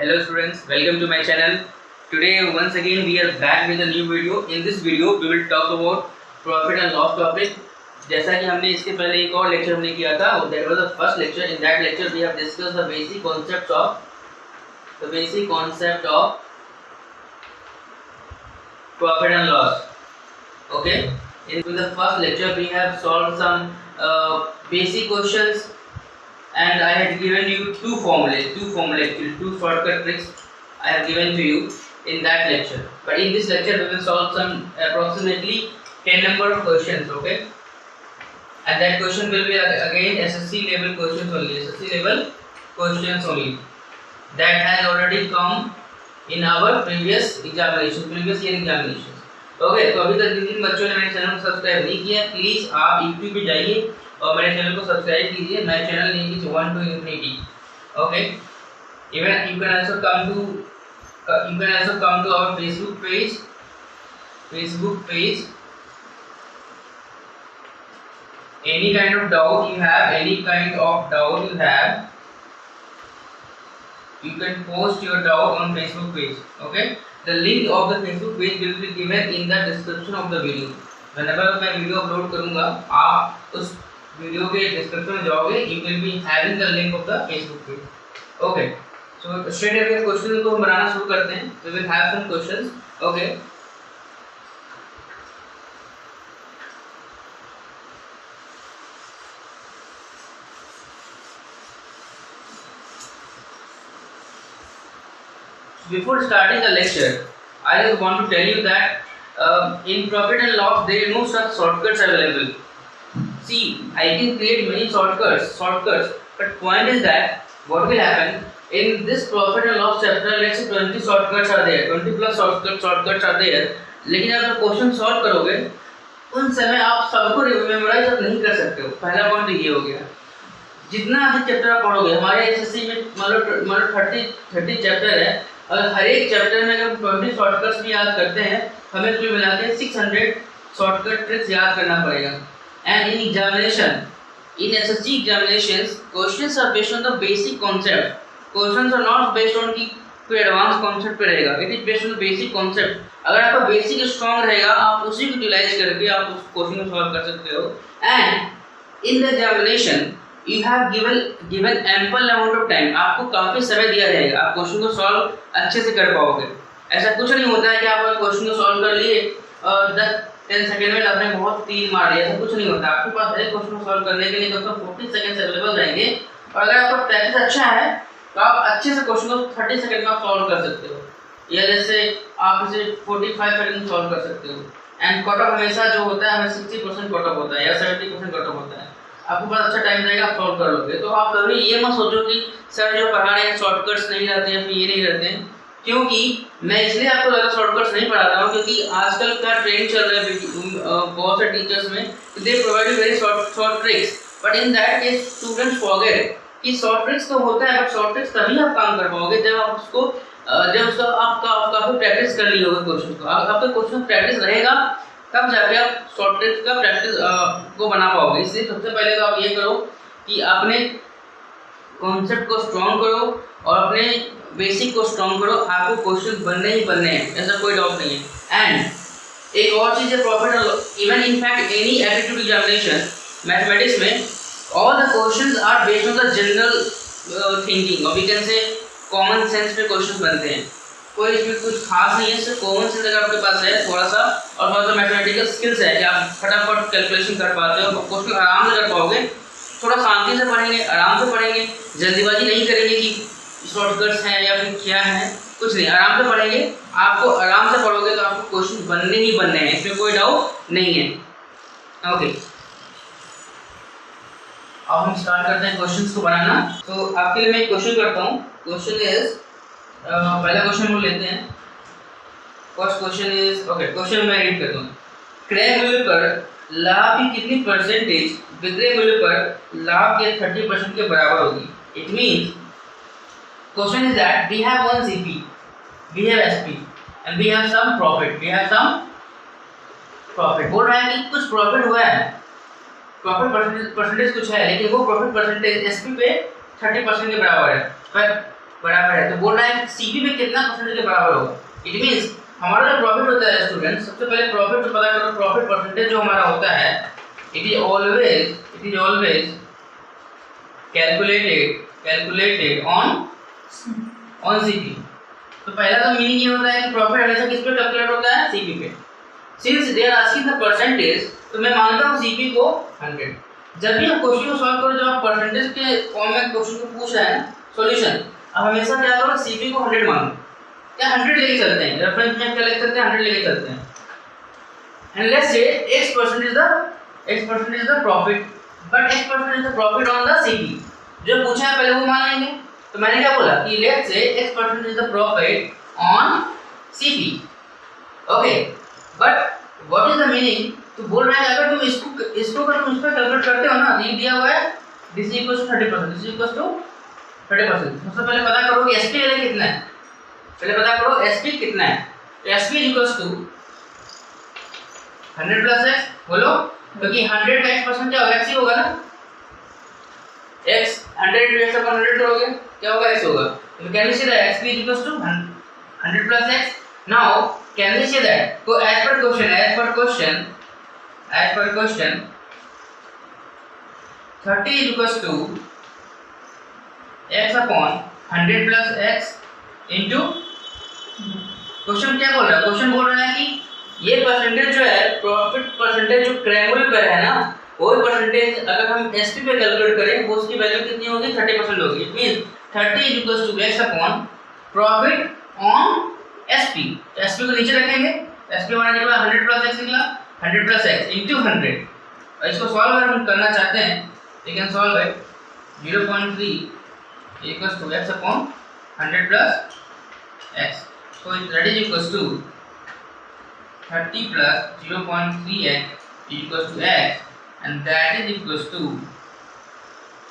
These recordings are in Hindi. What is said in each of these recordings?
Hello students, welcome to my channel. Today once again we are back with a new video. In this video we will talk about profit and loss topic. जैसा कि हमने इसके पहले एक और लेक्चर हमने किया था, that was the first lecture. In that lecture we have discussed the basic concept of profit and loss. Okay. In the first lecture we have solved some basic questions. And I had given you two shortcut tricks I have given to you in that lecture. But in this lecture we will solve some approximately 10 number of questions, okay? And that question will be again SSC level questions only. That has already come in our previous year examinations. Okay, तो अभी तक जिन बच्चों ने मेरे चैनल को सब्सक्राइब नहीं किया, प्लीज आप YouTube पे जाइए और मेरे चैनल को सब्सक्राइब कीजिए. My channel name is 1 to Infinity. Okay, even you can also come to our Facebook page. Any kind of doubt you have, you can post your doubt on Facebook page. Okay, the link of the Facebook page will be given in the description of the video. Whenever मैं वीडियो अपलोड करूँगा, आप उस वीडियो के डिस्क्रिप्शन में जाओगे, you will be having the link of the Facebook page. Okay, so straight away question को हम बनाना शुरू करते हैं. We will have some questions. Okay. Before starting the lecture, I just want to tell you that in profit and loss there are no such shortcuts available. See, I can create many shortcuts, but point is that what will happen in this profit and loss chapter, let's say 20 shortcuts are there, 20 plus shortcuts are there. लेकिन अगर क्वेश्चन सॉल्व करोगे, उन समय आप सबको मेमोराइज नहीं कर सकते हो. पहला पॉइंट ये हो गया. जितना अधिक चैप्टर आप पढ़ोगे, हमारे एसएससी में मतलब 30 चैप्टर है, और हर एक चैप्टर में अगर 20 शॉर्टकट्स भी याद करते हैं, हमें कुल मिला के 600 शॉर्टकट ट्रिक्स याद करना पड़ेगा. And in examination, in SSC examinations, questions are based on the basic concept. Questions are not based on की कोई एडवांस कॉन्सेप्ट पे रहेगा. It is based on basic concept. अगर आपका बेसिक स्ट्रांग रहेगा, आप उसी को यूटिलाइज करके आप उस क्वेश्चन को सॉल्व कर सकते हो. And in the examination you have given ample amount of time. आपको काफी समय दिया जाएगा, आप क्वेश्चन को सॉल्व अच्छे से कर पाओगे. ऐसा कुछ नहीं होता है कि आप क्वेश्चन को सॉल्व कर लिए और 10 सेकंड में आपने बहुत तीर मार दिया. ऐसा कुछ नहीं होता. आपके पास एक क्वेश्चन को सॉल्व करने के लिए कम से कम 40 सेकंड अवेलेबल रहेंगे. और अगर आपका प्रैक्टिस अच्छा है तो आप अच्छे से क्वेश्चन को 30 सेकंड में आप सॉल्व कर सकते हो, या जैसे आप इसे 45 सेकंड में सॉल्व कर सकते हो. एंड कट ऑफ हमेशा जो होता है हमें 60% कट ऑफ होता है या 70% कट ऑफ होता है. आपको बहुत अच्छा टाइम रहेगा, आप सॉल्व कर लोगे. तो आप कभी ये मत सोचो कि सर जो पढ़ा रहे हैं शॉर्टकट्स नहीं रहते हैं, फिर ये नहीं रहते हैं. क्योंकि मैं इसलिए आपको ज़्यादा शॉर्टकट्स नहीं पढ़ाता हूँ क्योंकि आजकल का ट्रेंड चल रहा है बहुत से टीचर्स में, they provide very short tricks. But in that case students forget कि शॉर्ट ट्रिक्स तो होता है, बट शॉर्ट ट्रिक्स तभी आप काम कर पाओगे जब आप उसको आपका प्रैक्टिस कर ली होगा क्वेश्चन को. आपका क्वेश्चन प्रैक्टिस रहेगा तब जाके आप शॉर्ट ट्रिक्स का प्रैक्टिस को बना पाओगे. इसलिए सबसे पहले तो आप ये करो कि अपने कॉन्सेप्ट को स्ट्रॉन्ग करो और अपने बेसिक को स्ट्रॉन्ग करो. आपको क्वेश्चन बनने ही बनने हैं, ऐसा कोई डाउट नहीं है. एंड एक और चीज़ है profit and loss. Even in fact any aptitude examination mathematics में all the questions are based on the general thinking, और we can say common sense पे क्वेश्चन बनते हैं. कोई इसमें कुछ खास नहीं है, सिर्फ कॉमन सेंस अगर आपके पास है थोड़ा सा, और थोड़ा सा मैथमेटिकल स्किल्स है कि आप फटाफट कैलकुलेशन कर पाते हो, क्वेश्चन आराम से कर पाओगे. थोड़ा शांति से पढ़ेंगे, आराम से पढ़ेंगे, जल्दीबाजी नहीं करेंगे कि शॉर्टकट्स हैं या फिर क्या है, कुछ नहीं. आराम से पढ़ेंगे, आपको आराम से पढ़ोगे तो आपको क्वेश्चन बनने ही बनने हैं, इसमें कोई डाउट नहीं है. ओके, अब हम स्टार्ट करते हैं क्वेश्चंस को बनाना. तो आपके लिए मैं एक क्वेश्चन करता हूँ. क्वेश्चन इज पहला क्वेश्चन हम लेते हैं. First question is, okay, question मैं रीड करता हूँ. क्रय मूल्य पर लाभ की कितनी परसेंटेज विक्रय मूल्य पर लाभ के 30% के बराबर होगी. It means question is that we have one CP, we have SP and we have some profit. बोल रहा है कि कुछ प्रॉफिट हुआ है, प्रॉफिट परसेंटेज कुछ है, लेकिन वो प्रॉफिट परसेंटेज एसपी पे 30% के बराबर है. पर बराबर है, तो बोल रहा है सीपी पे कितना परसेंटेज के बराबर होगा। इट मींस हमारा जो प्रॉफिट होता है स्टूडेंट, सबसे पहले प्रॉफिट तो पता करो, प्रॉफिट परसेंटेज जो हमारा होता है it is always calculated on CP. तो पहला तो मीनिंग ये होता है कि प्रॉफिट हमेशा किस पे कैलकुलेट होता है, सीपी पे। Since they are asking the percentage, तो मैं मानता हूँ सीपी को 100। जब भी हम क्वेश्चन को सॉल्व करो, जब आप परसेंटेज के फॉर्म में क्वेश्चन को पूछ रहे हैं सॉल्यूशन, अब हमेशा क्या करो, सीपी को 100 मानो, क्या 100 लेके चलते हैं, रेफरेंस में क्या लेके चलते हैं, 100 लेके चलते हैं। And let's say x% is the profit, but x% is the profit on the CP. जो पूछा है पहले वो मान लेंगे। तो मैंने क्या बोला कि let's say x% is the profit on CP, okay, but what is the meaning, तो बोल रहा है अगर तुम इसको अगर तुम इस पर कैलकुलेट करते हो ना, ये दिया हुआ है this equals to 30%, this equals to 30%। सबसे पहले पता करो कि एसपी वैल्यू कितना है, पहले पता करो एसपी कितना है। तो SP equals to 100 plus x, बोलो, क्योंकि 100 का x% क्या होगा, x ही होगा ना, x 100 into x upon 100 करोगे क्या होगा, x होगा। तो can we say that xp equals to 100 plus x। Now can we say that, तो as per question 30 is equals to x upon 100 plus x into, question क्या बोल रहा है, क्वेश्चन बोल रहा है कि ये परसेंटेज जो है, प्रॉफिट परसेंटेज जो ट्रायंगल पर है ना, वो परसेंटेज अगर हम एसपी पे कैलकुलेट करें वो उसकी वैल्यू कितनी होगी, 30% होगी। It means 30 is equals to x upon profit on SP. SP को नीचे रखेंगे, एसपी हमारा निकला 100 प्लस x निकला, 100 प्लस x into 100। और इसको सॉल्व अगर हम करना चाहते हैं, we can solve it 0.3 equals to x upon 100 plus x, so that is equals to 30 plus 0.3x equals to x, and that is equals to,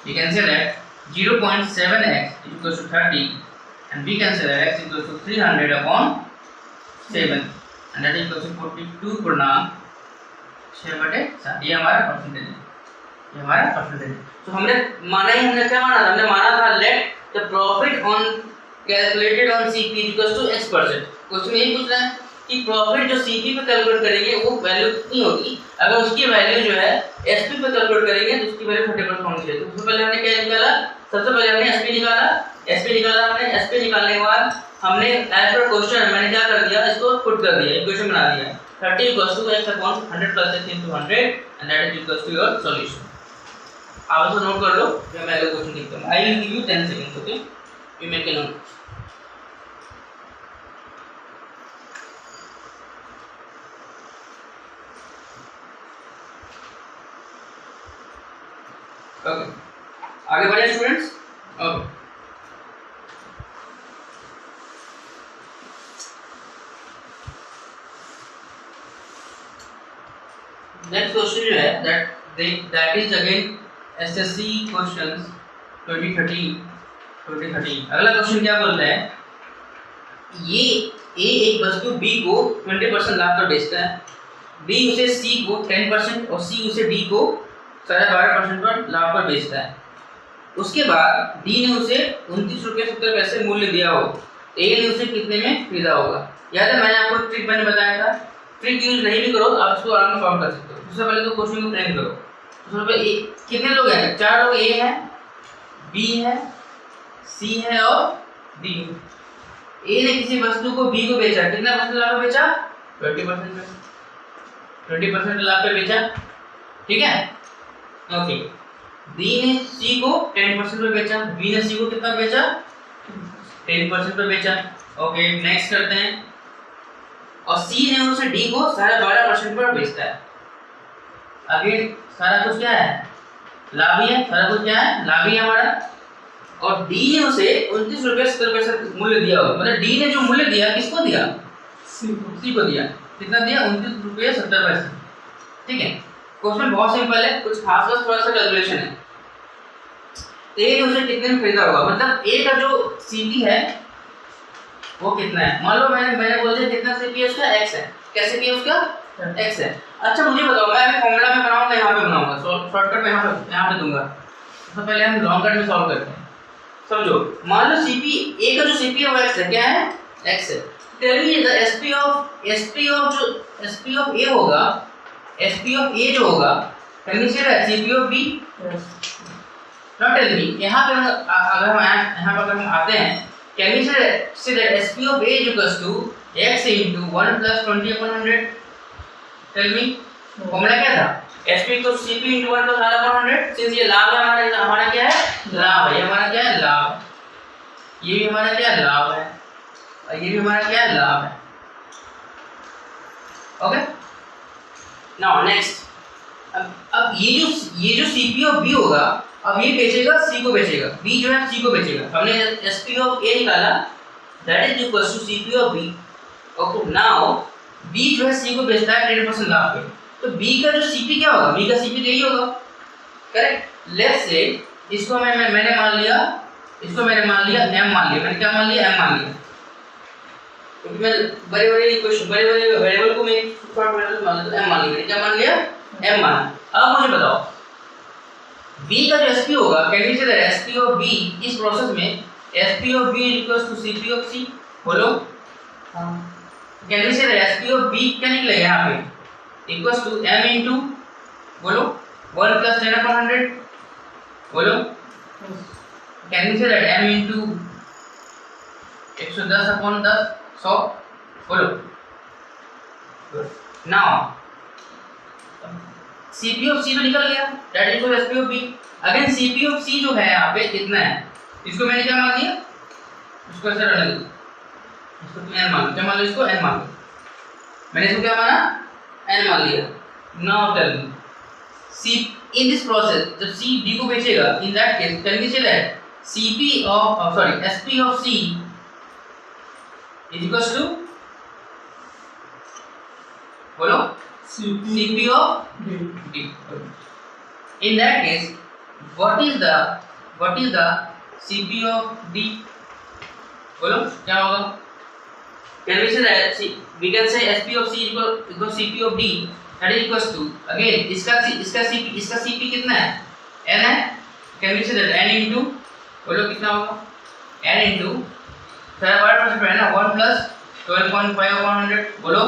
we can say that 0.7x equals to 30, and we can say that x equals to 300 upon 7, and that is equals to 42 पूर्णांक 6/7। ये हमारा परसेंटेज है, ये हमारा परसेंटेज। तो हमने माना ही, हमने क्या माना था, हमने माना था let the profit on calculated on CP equals to x%। Question यही पूछ रहा है कि प्रॉफिट जो सीपी पे कैलकुलेट करेंगे वो वैल्यू कितनी होगी, अगर उसकी वैल्यू जो है एसपी पे कैलकुलेट करेंगे तो उसकी वैल्यू 30% होनी चाहिए। तो सबसे पहले हमने क्या निकाला, सबसे पहले हमने एसपी निकाला, हमने एसपी निकालने के बाद हमने एज पर क्वेश्चन मैंने क्या कर दिया, इसको पुट कर दिया, इक्वेशन बना दिया 30 equals to x upon 100 plus x into 100, and that is equals to your solution। आप इसको नोट कर लो, जब मैं अगला क्वेश्चन लिखता हूँ। I will give you 10 seconds, okay? You make a note। Okay, आगे बढ़े स्टूडेंट्स। ओके, नेक्स्ट क्वेश्चन जो है that is again SSC questions 2030। अगला क्वेश्चन क्या बोलता है, ये A एक वस्तु B को 20% लाभ पर बेचता है, B उसे C को 10% और C उसे D को 12.5% पर लाभ पर बेचता है। उसके बाद D ने उसे 29.70 मूल्य दिया हो, A ने उसे कितने में खरीदा होगा। याद है मैंने आपको ट्रिक मैंने बताया था, ट्रिक यूज नहीं भी करो आप इसको आराम से सॉल्व कर सकते हो। सबसे पहले तो क्वेश्चन को फ्रेम करो। सबसे पहले कितने लोग हैं, 4 लोग, A है, B है, C है और D। A ने किसी वस्तु को B को बेचा, कितना परसेंट लाभ पे बेचा, 20% लाभ पे बेचा, ठीक है, ओके। B ने C को 10% पे बेचा, B ने C को कितना बेचा, 10% पे बेचा, ओके। नेक्स्ट करते हैं, और C ने उसे D को 12.5% पर बेचता है। आगे सारा कुछ क्या है, लाभ ही है, सारा कुछ क्या है, लाभ ही है हमारा। और D ने उसे 29.70 मूल्य दिया होगा, मतलब D ने जो मूल्य दिया किसको दिया, C को दिया, कितना दिया, 29.70। ठीक है, क्वेश्चन बहुत सिंपल है, कुछ खास थोड़ा सा कैलकुलेशन है। A ने उसे कितने में खरीदा होगा, मतलब A का जो CP है वो कितना है। मान लो मैंने बोल दिया कितना CP है उसका, x है। क्या CP है उसका, x है। अच्छा मुझे बताओ, मैं अभी फॉर्मूला में बनाऊंगा, यहाँ पे बनाऊंगा, शॉर्टकट में यहाँ पे दूंगा। सबसे पहले हम लॉन्ग कट में सॉल्व करते हैं। समझो, मान लो सीपी ए का जो सीपी है वो x है, क्या है, x है। Tell me the SP of a होगा, एसपी ऑफ ए जो होगा, can you say that CP of b? Not tell me, यहाँ पे अगर हम आते हैं, can you say that SP of a is equals to x into 1 plus 20/100? Tell me, formula क्या था? SP तो CP into 1 plus आधा 100। सिंस ये लाभ है हमारा क्या है, लाभ है, ये हमारा क्या है, लाभ, ये भी हमारा क्या है, लाभ है, और ये भी हमारा क्या है, लाभ है। ओके, नाउ नेक्स्ट, अब ये जो CP ऑफ B होगा, अब ये बेचेगा C को बेचेगा, B जो है C को बेचेगा। हमने SP ऑफ A निकाला, that is equals to CP of B। Okay, now B जो है C को बेचता है 10% लाभ पे, तो B का जो CP क्या होगा, B का CP यही होगा, करेक्ट। लेट्स से इसको मैंने मान लिया, इसको मैंने मान लिया M मान लिया, मैंने क्या मान लिया, M मान लिया, क्योंकि मैं बड़े इक्वेशन बड़े वेरिएबल को मैं शॉर्ट वेरिएबल मान लेता हूं, M मान लिया, क्या मान लिया, M मान। अब मुझे बताओ B का जो SP होगा, can you say that SP of B इस प्रोसेस में SP of B equals to CP of C? बोलो, हां, can you say that SP of B क्या निकलेगा यहाँ पे, इक्वल्स टू M इनटू, बोलो, 1 plus 10/100, बोलो, can you say that M into 110/10 100, बोलो। नाउ CP ऑफ C तो निकल गया, that is SP of B। Again CP of C जो है यहाँ पे कितना है, इसको मैंने क्या मान लिया, इसको ऐसे रहने दो, इसको n मान, क्या मान लो, इसको n मान लो, मैंने इसको क्या माना, n मान लिया। Now tell me, C in this process जब C D को बेचेगा, in that case can we say that CP of SP of C is equals to, बोलो, CP of D. In that case, what is the CP of D? बोलो, क्या होगा? Can we say that we can say SP of C equals CP of D, that is equals to, again इसका CP कितना है, n है, can we say that n into, बोलो कितना होगा, n into सारा पार्ट में है ना, 1 plus 12.5/100, बोलो,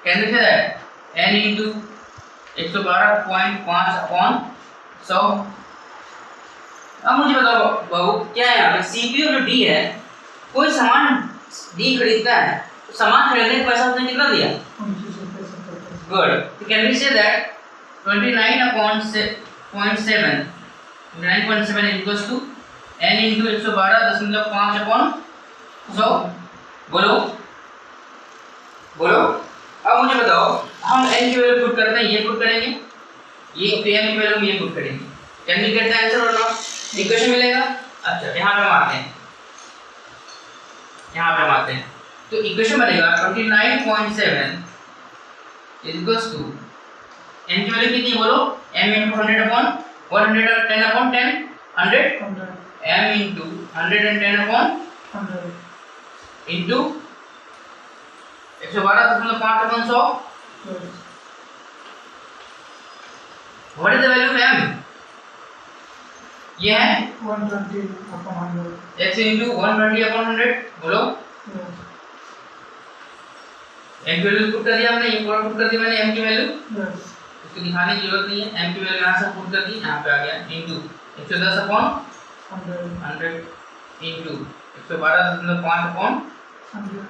can we say that n into 112.5/100। अब मुझे बताओ बाबू, क्या है यहाँ पे CP और जो D है, कोई सामान D खरीदता है, तो सामान खरीदने का पैसा उसने कितना दिया, गुड, तो can we say that 29.7 equals to n into 112.5/100, बोलो, अब मुझे बताओ, हम n की वैल्यू पुट करते हैं, ये पुट करेंगे, ये n की वैल्यू ये पुट करेंगे, can we get the answer or not, equation मिलेगा। अच्छा, यहाँ पे हम आते हैं, तो इक्वेशन बनेगा 29.7 इज इक्वल्स टू, n की वैल्यू कितनी, बोलो, m into 110/10 m into 110/100 into 112.5/100। What is the value of m? ये है 120/100, x into 120/100, बोलो, m की वैल्यू पुट कर दिया हमने, ये पुट कर दी मैंने m की वैल्यू, इसको दिखाने की जरूरत नहीं है, m की वैल्यू यहाँ से पुट कर दी, यहाँ पे आ गया, into 110/100 into 112.5/100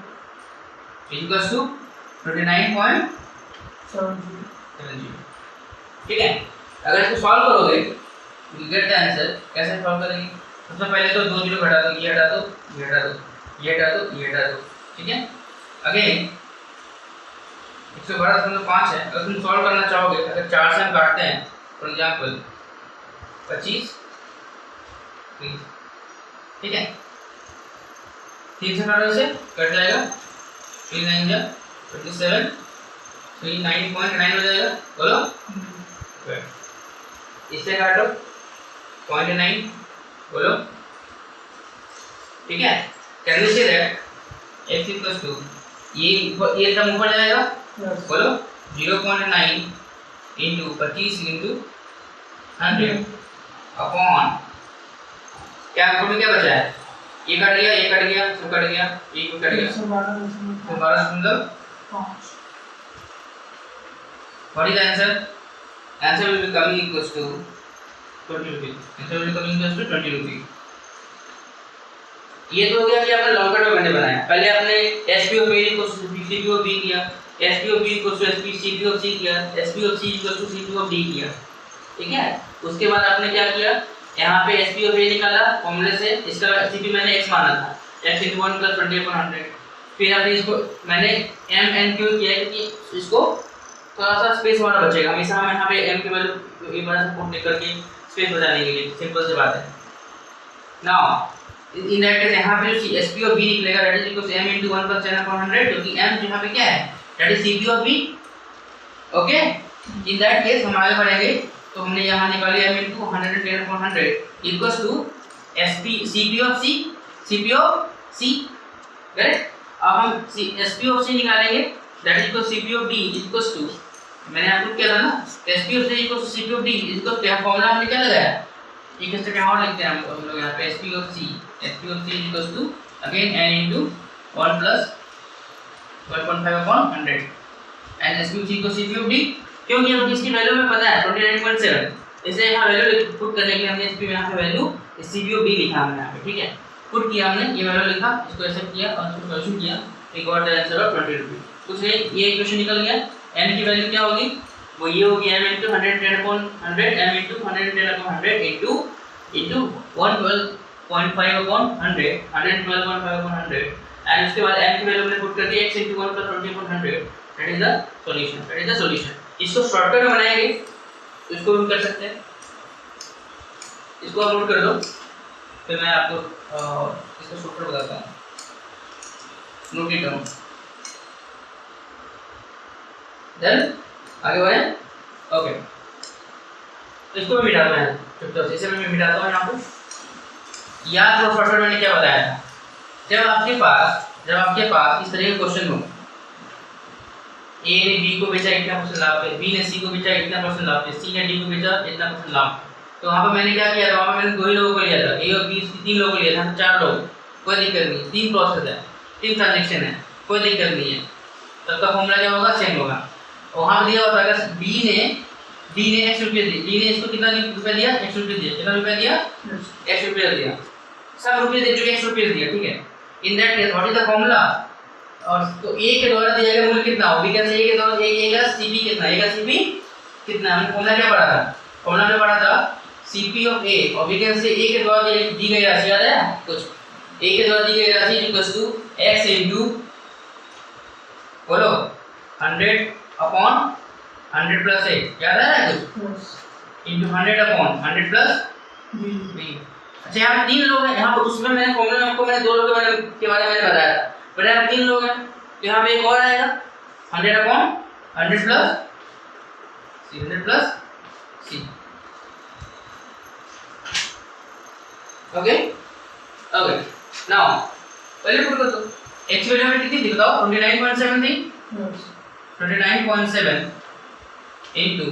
इक्वल्स टू 29.70। ठीक है, अगर इसको सॉल्व करोगे यू गेट द आंसर। कैसे सॉल्व करेंगे, सबसे पहले तो 2 जीरो घटा दो, ये हटा दो, ये हटा दो, ये हटा दो, ये हटा दो, ठीक है। अगेन 112.5 है, अगर तुम सॉल्व करना चाहोगे, अगर 4 से हम काटते हैं, फॉर एग्जांपल 25, ठीक है, 3 से काटो, इसे कट जाएगा, 3 9 जा 27, 390.9 हो जाएगा, बोलो, इससे काटो 0.9, बोलो, ठीक है। Can we say that x equals to, ये टर्म ऊपर जाएगा, बोलो, 0.9 into 25 into 100 अपॉन क्या आपको में क्या बचा है? ये कट गया, ये कट गया, सब कट गया, ये कट गया, 12.5। What is the answer? Answer will be coming equals to 20 rupees. Answer will be coming equals to 20 rupees. ये तो हो गया कि आपने लॉन्ग कट में मैंने बनाया। पहले आपने SPO B को CPO B किया, SPO B को CPO C किया, SPO C को CPO D किया, ठीक है? उसके बाद आपने क्या किया? यहाँ पे SPO B निकाला फॉर्मूले से, इसका CP मैंने x माना था, x × 1 + 20/100। फिर आपने इसको मैंने m n क्यों किया क्योंकि इसको थोड़ा सा स्पेस वाला बचेगा, हमेशा हम यहाँ पे m की वैल्यू एक बार से पुट लेकर के स्पेस बचाने के लिए, सिंपल सी बात है। नाउ इन दैट केस यहाँ पे जो SPO B निकलेगा that is equal to m × 1 + 10/100, क्योंकि m यहाँ पे क्या है, that is CPO B। Okay, in that case हम आगे बढ़ेंगे तो हमने यहाँ निकाली m × 110/100 equals to CPO C, correct. अब हम SPO C निकालेंगे that is equal CPO D equals to, मैंने आपको क्या था ना, SPO C equals to CPO D equals क्या फॉर्मूला हमने क्या लगाया, एक स्टेप यहाँ और लिखते हैं हम लोग यहाँ पे SPO C equals to again n × 1 + 12.5/100 and SPO C को CPO D, क्योंकि हमको इसकी वैल्यू में पता है 29.7, इसलिए यहाँ वैल्यू पुट करने के लिए हमने इसकी यहाँ पे वैल्यू CPO D लिखा हमने यहाँ पे, ठीक है, पुट किया हमने, ये वैल्यू लिखा, इसको एक्सेप्ट किया और इसको सॉल्यूशन किया, एक got the answer of 20 rupees. कुछ नहीं, ये इक्वेशन निकल गया। n की वैल्यू क्या होगी, वो ये होगी m × 110/100 m × 110/100 into 112.5/100 112.5/100 एंड उसके बाद m की वैल्यू हमने पुट कर दी x × 1 + 20/100, that is the solution. इसको शॉर्टकट में बनाएंगे तो इसको हम कर सकते हैं, इसको आप नोट कर दो, फिर मैं आपको इसको शॉर्टकट बताता हूँ, नोट इट डाउन, देन आगे बढ़े। ओके, इसको भी मिटाता है चुपचाप से, इसे मैं मिटाता हूँ यहाँ पे। याद करो शॉर्टकट मैंने क्या बताया था, जब आपके पास इस तरह के क्वेश्चन हो, A ने B को बेचा इतना % लाभ पे, B ने C को बेचा इतना % लाभ पे, C ने D को बेचा इतना % लाभ, तो वहाँ पर मैंने क्या किया था, वहाँ पर मैंने 2 ही लोगों को लिया था, A और B 3 लोगों को लिया था, 4 लोग, कोई दिक्कत नहीं, 3 प्रोसेस है, 3 ट्रांजैक्शन है, कोई दिक्कत नहीं है, तब का फॉर्मूला क्या होगा, सेम होगा। वहाँ पर दिया होता है अगर D ने x रुपये दिए, D ने इसको कितना रुपये दिया, x रुपये दिया, कितना रुपये दिया, x रुपये दिया, सब रुपये दे चुके, x रुपये दिया, ठीक है। इन that case what is the formula, और तो a के द्वारा दिया गया मूल्य कितना हो, वी कैन से a के द्वारा a का CP कितना, a का CP कितना, हमने फॉर्मूला क्या पढ़ा था, फॉर्मूला में पढ़ा था CP ऑफ a, और वी कैन से a के द्वारा दी गई राशि याद है कुछ, a के द्वारा दी गई राशि इक्वल्स टू x × बोलो 100/100 + a, याद है ना कुछ, into 100/100 + b। अच्छा यहाँ 3 लोग हैं, यहाँ पर उसमें मैंने फॉर्मूला में आपको मैंने 2 लोगों के बारे में बताया था, बट यहाँ 3 लोग हैं, तो यहाँ पे एक और आएगा 100/100 + c। ओके, नाउ पहले पुट कर दो, x वैल्यू में कितनी थी बताओ, 29.7 थी, 29.7 into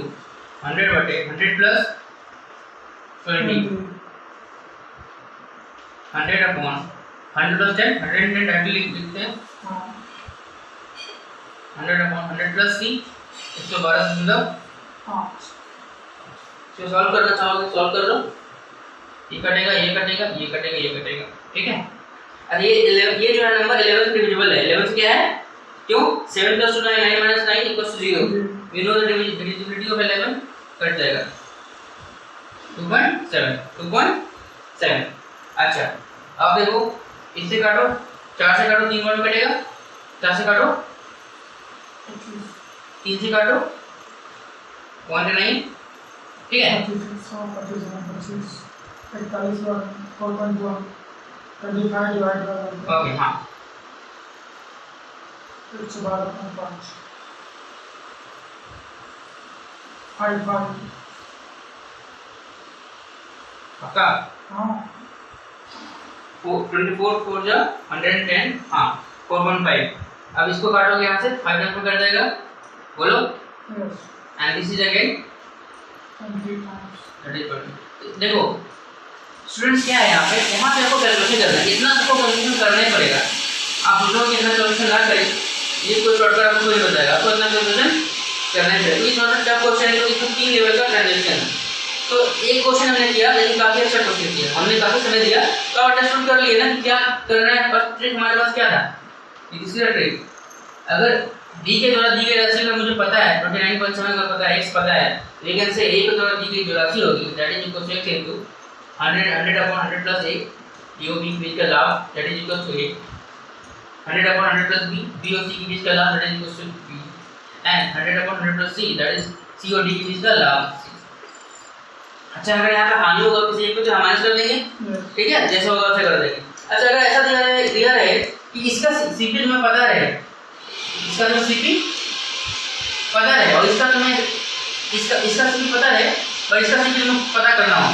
100/100 + 20, 100/100 + 10, 110 डायरेक्टली लिखते हैं, 100/100 + c, 112 मतलब 5। इसको सॉल्व करना चाहोगे सॉल्व कर लो, ये कटेगा, ये कटेगा, ये कटेगा, ये कटेगा, ठीक है। अब ये जो है नंबर 11 से डिविजिबल है, 11 क्या है, क्यों, 7 + 2 9 - 9 = 0, we know the divisibility of 11, cut जाएगा 2.7। अच्छा अब देखो, इससे काटो, 4 से काटो 3 बार कटेगा, 4 से काटो 3 से काटो 1 ठीक है, 45 ओके हाँ, 5 पक्का, हाँ 24 4 जा 110, हाँ 4.5। अब इसको काटोगे यहाँ से 5 टाइम कट जाएगा, बोलो, and this is again 20 times। देखो स्टूडेंट्स क्या है यहाँ पे आपको कैलकुलेशन करना है, इतना आपको कैलकुलेशन करना ही पड़ेगा। आप सोचो कि इतना कैलकुलेशन ना करें, ये कोई शॉर्टकट आपको नहीं बताएगा, आपको इतना कैलकुलेशन करना ही पड़ेगा। तो इस शॉर्टकट टफ क्वेश्चन है, तो इसमें 3 लेवल का ट्रांजेक्शन है। तो एक क्वेश्चन हमने किया, लेकिन काफी अच्छा क्वेश्चन किया, हमने काफी समय दिया, तो अंडरस्टैंड कर लिए ना कि क्या करना है। फर्स्ट ट्रिक हमारे पास क्या था, ये तीसरा ट्रिक, अगर d के द्वारा दी गई राशि का मुझे पता है 29.7 का पता है, x पता है, लेकिन से a के द्वारा दी गई जो राशि होगी that is equal to x into 100 plus a, ये b के बीच का लाभ that is equal to a, 100 plus b, b और c के बीच का लाभ that is equal to b, and 100 plus c that is c और d के बीच का लाभ। अच्छा, अगर यहाँ पे हानि होगा किसी एक को तो हम माइनस कर देंगे, ठीक है, जैसा होगा वैसे कर देंगे। अच्छा, अगर ऐसा दिया रहे कि इसका सीपी तुम्हें पता रहे, इसका जो सीपी पता रहे और इसका तुम्हें इसका सीपी पता रहे और इसका सीपी तुम्हें पता करना हो,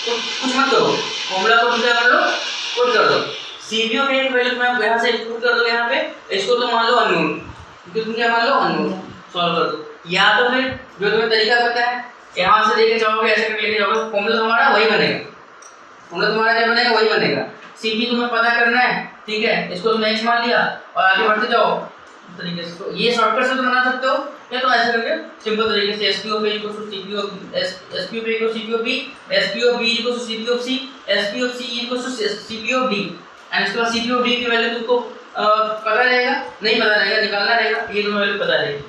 तो कुछ मत करो, फॉर्मूला को तुम क्या कर लो, पुट कर दो। सीपी ऑफ एक वैल्यू तुम्हें यहाँ से पुट कर दो, यहाँ पे इसको तुम मान लो अननोन, क्योंकि तुम क्या मान लो अननोन, सॉल्व कर दो। या तो फिर जो तुम्हें तरीका पता है यहाँ से लेके जाओगे, ऐसे करके लेके जाओगे, फॉर्मूला तुम्हारा वही बनेगा, फॉर्मूला तुम्हारा क्या बनेगा, वही बनेगा। सीपी तुम्हें पता करना है, ठीक है, इसको तुमने x मान लिया और आगे बढ़ते जाओ इस तरीके से। तो ये शॉर्टकट से तुम बना सकते हो, या तो ऐसे करके सिंपल तरीके से SPO of A equals to CP of SPO of A equals to CP of B, SPO of B equals to CP of C, SPO of C equals to CP of D, and इसके बाद CP of D की वैल्यू तुमको पता रहेगा, नहीं पता रहेगा, निकालना रहेगा, ये तुम्हें वैल्यू पता रहेगी।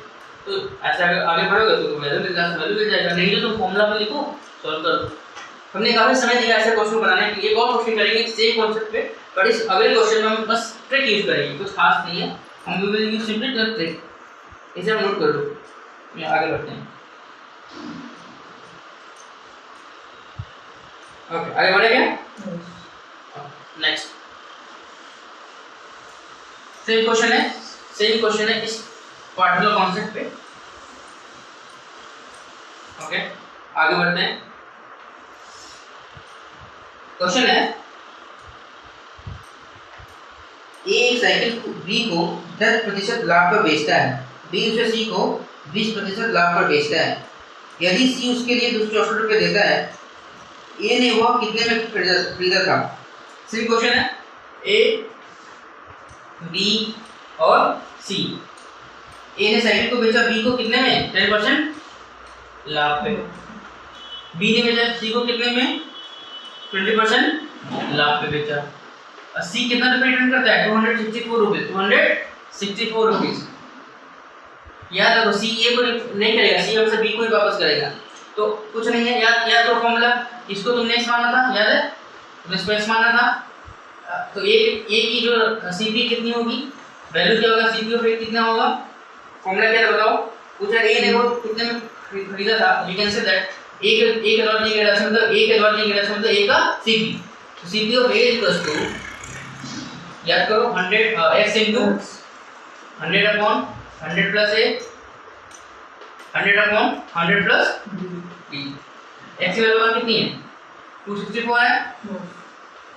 तो ऐसा अगर आगे बढ़ोगे तो तुम्हें वैल्यू मिल जाएगा, नहीं तो तुम फॉर्मूला पे लिखो, सॉल्व कर दो। हमने काफी समय दिया ऐसे क्वेश्चन बनाने के लिए, बहुत क्वेश्चन करेंगे सेम कॉन्सेप्ट पे, बट इस अगले क्वेश्चन में हम बस ट्रिक यूज करेंगे, कुछ खास नहीं है, हम will use simply the trick. इसे हम नोट कर लो, मैं आगे बढ़ते हैं। ओके, आगे बढ़ेंगे। नेक्स्ट सेम क्वेश्चन है इस पार्टिकुलर कॉन्सेप्ट पे। ओके, आगे बढ़ते हैं। क्वेश्चन है, ए एक साइकिल बी को 10% लाभ पर बेचता है, बी उसे सी को 20% लाभ पर बेचता है। यदि सी उसके लिए 264 रुपये देता है, ए ने वह कितने में खरीदा था। सिंपल क्वेश्चन है, ए बी और सी, ए ने साइकिल को बेचा बी को कितने में, 10% लाभ पे, बी ने बेचा सी को कितने में, 20% लाभ पे बेचा। और सी कितना रुपये रिटर्न करता है, 264 रुपीज, 264 रुपीज। याद रखो, सी ए को नहीं करेगा, सी हमसे बी को ही वापस करेगा, तो कुछ नहीं है, याद तो फॉर्मूला, इसको तुमने x माना था, याद है, तुमने इसको x माना था, तो ए की जो सीपी कितनी होगी, वैल्यू क्या होगा, सीपी ऑफ ए कितना होगा, फॉर्मूला क्या है बताओ। पूछा ए ने वो कितने में खरीदा था, वी कैन से दैट ए के द्वारा दी गई राशि मतलब ए के द्वारा दी गई राशि मतलब ए का सीपी, तो CP of A equals to, याद करो, 100 x into 100 upon 100 plus A, 100 upon 100 plus B. x की वैल्यू कितनी है, 264 है।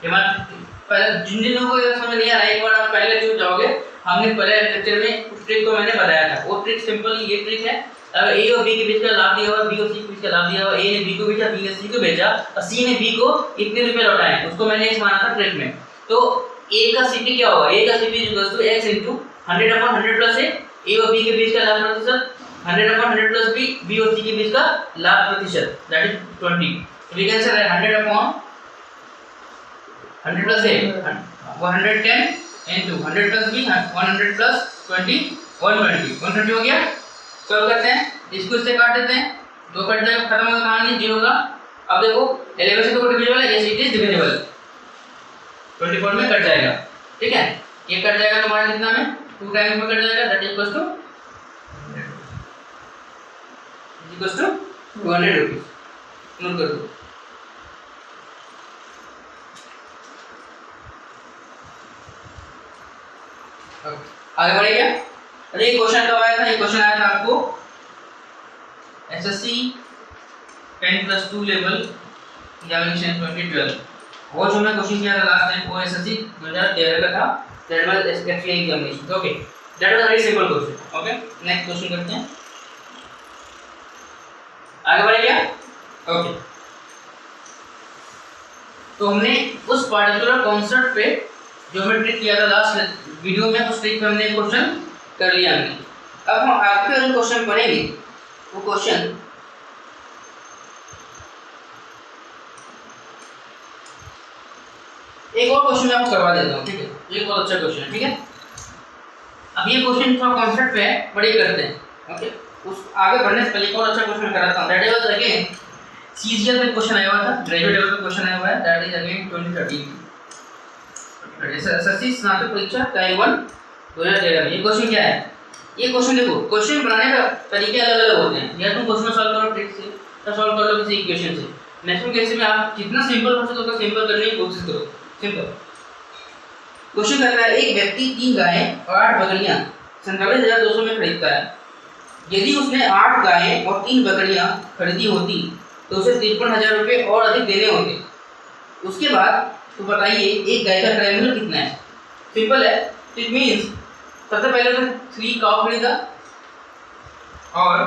ये बात पहले जिन लोगों को समझ नहीं आ रहा है, एक बार आप पहले क्यों जाओगे, हमने पहले लेक्चर में उस ट्रिक को मैंने बताया था, वो ट्रिक सिंपल ये ट्रिक है, अगर ए और बी के बीच का लाभ दिया हुआ, बी और सी के बीच का लाभ दिया हुआ, ए ने बी को बेचा, बी ने सी को बेचा और सी ने बी को इतने रुपए लौटाए, उसको मैंने x माना था ट्रिक में। तो ए का सीपी क्या होगा, ए का CP equals to x into 100 upon 100 plus a और बी के बीच का लाभ प्रतिशत, 100 अपॉन 100 प्लस बी और सी के बीच का लाभ प्रतिशत दैट इज 20। तो we can say 100 upon 100 plus A 110 into 100 plus B 100 plus 20 120 हो गया। सॉल्व करते हैं, इसको इससे काट देते हैं, दो कट जाएगा, खत्म होगा कहानी, 0 का। अब देखो 11 से तो डिविजिबल है, यस इट इज डिविजिबल, 24 में कट जाएगा, ठीक है, ये कट जाएगा तुम्हारा कितना में, 2 टाइम्स में कट जाएगा, that equals to 200 rupees. Note कर दो। आगे बढ़े क्या, अरे ये क्वेश्चन कब आया था, ये क्वेश्चन आया था आपको एसएससी 10+2 लेवल एग्जामिनेशन 2012, वो जो मैं क्वेश्चन किया था लास्ट टाइम, वो एसएससी 2013 का था, that was SSC examination. Okay, that was very simple question. Okay, next question करते हैं, आगे बढ़े क्या। ओके, तो हमने उस पार्टिकुलर कॉन्सेप्ट पे जो हमने ट्रिक किया था लास्ट वीडियो में, उस ट्रिक पे हमने क्वेश्चन कर लिया हमने। अब हम आगे जो क्वेश्चन पढ़ेंगे वो क्वेश्चन एक और क्वेश्चन मैं आपको करवा देता हूँ, ठीक है? एक बहुत अच्छा क्वेश्चन है, ठीक है? अब ये क्वेश्चन थोड़ा कॉन्सेप्ट पे है, बड़े करते हैं, ओके? उस आगे बढ़ने से पहले एक और अच्छा क्वेश्चन कराता हूँ। दैट इज अगेन सीजीएल में क्वेश्चन आया हुआ था, ग्रेजुएट लेवल पे क्वेश्चन आया हुआ है। दैट इज अगेन 2013 एसएससी स्नातक परीक्षा टाइम 1 2013 में। ये क्वेश्चन क्या है? ये क्वेश्चन देखो, क्वेश्चन बनाने का तरीके अलग-अलग होते हैं। या तुम क्वेश्चन सॉल्व करो ट्रिक से, या सॉल्व कर लो किसी इक्वेशन से। मैक्सिमम केस में आप जितना सिंपल हो सके उतना सिंपल करने की कोशिश करो। सिंपल क्वेश्चन कर रहा है, एक व्यक्ति 3 गायें और 8 बकरियां 47,200 में खरीदता है। यदि उसने 8 गायें और 3 बकरियां खरीदी होती तो उसे 53,000 रुपये और अधिक देने होते। उसके बाद तो बताइए एक गाय का क्रय मूल्य कितना है? सिंपल है। इट मींस सबसे पहले उसने 3 काऊ खरीदा और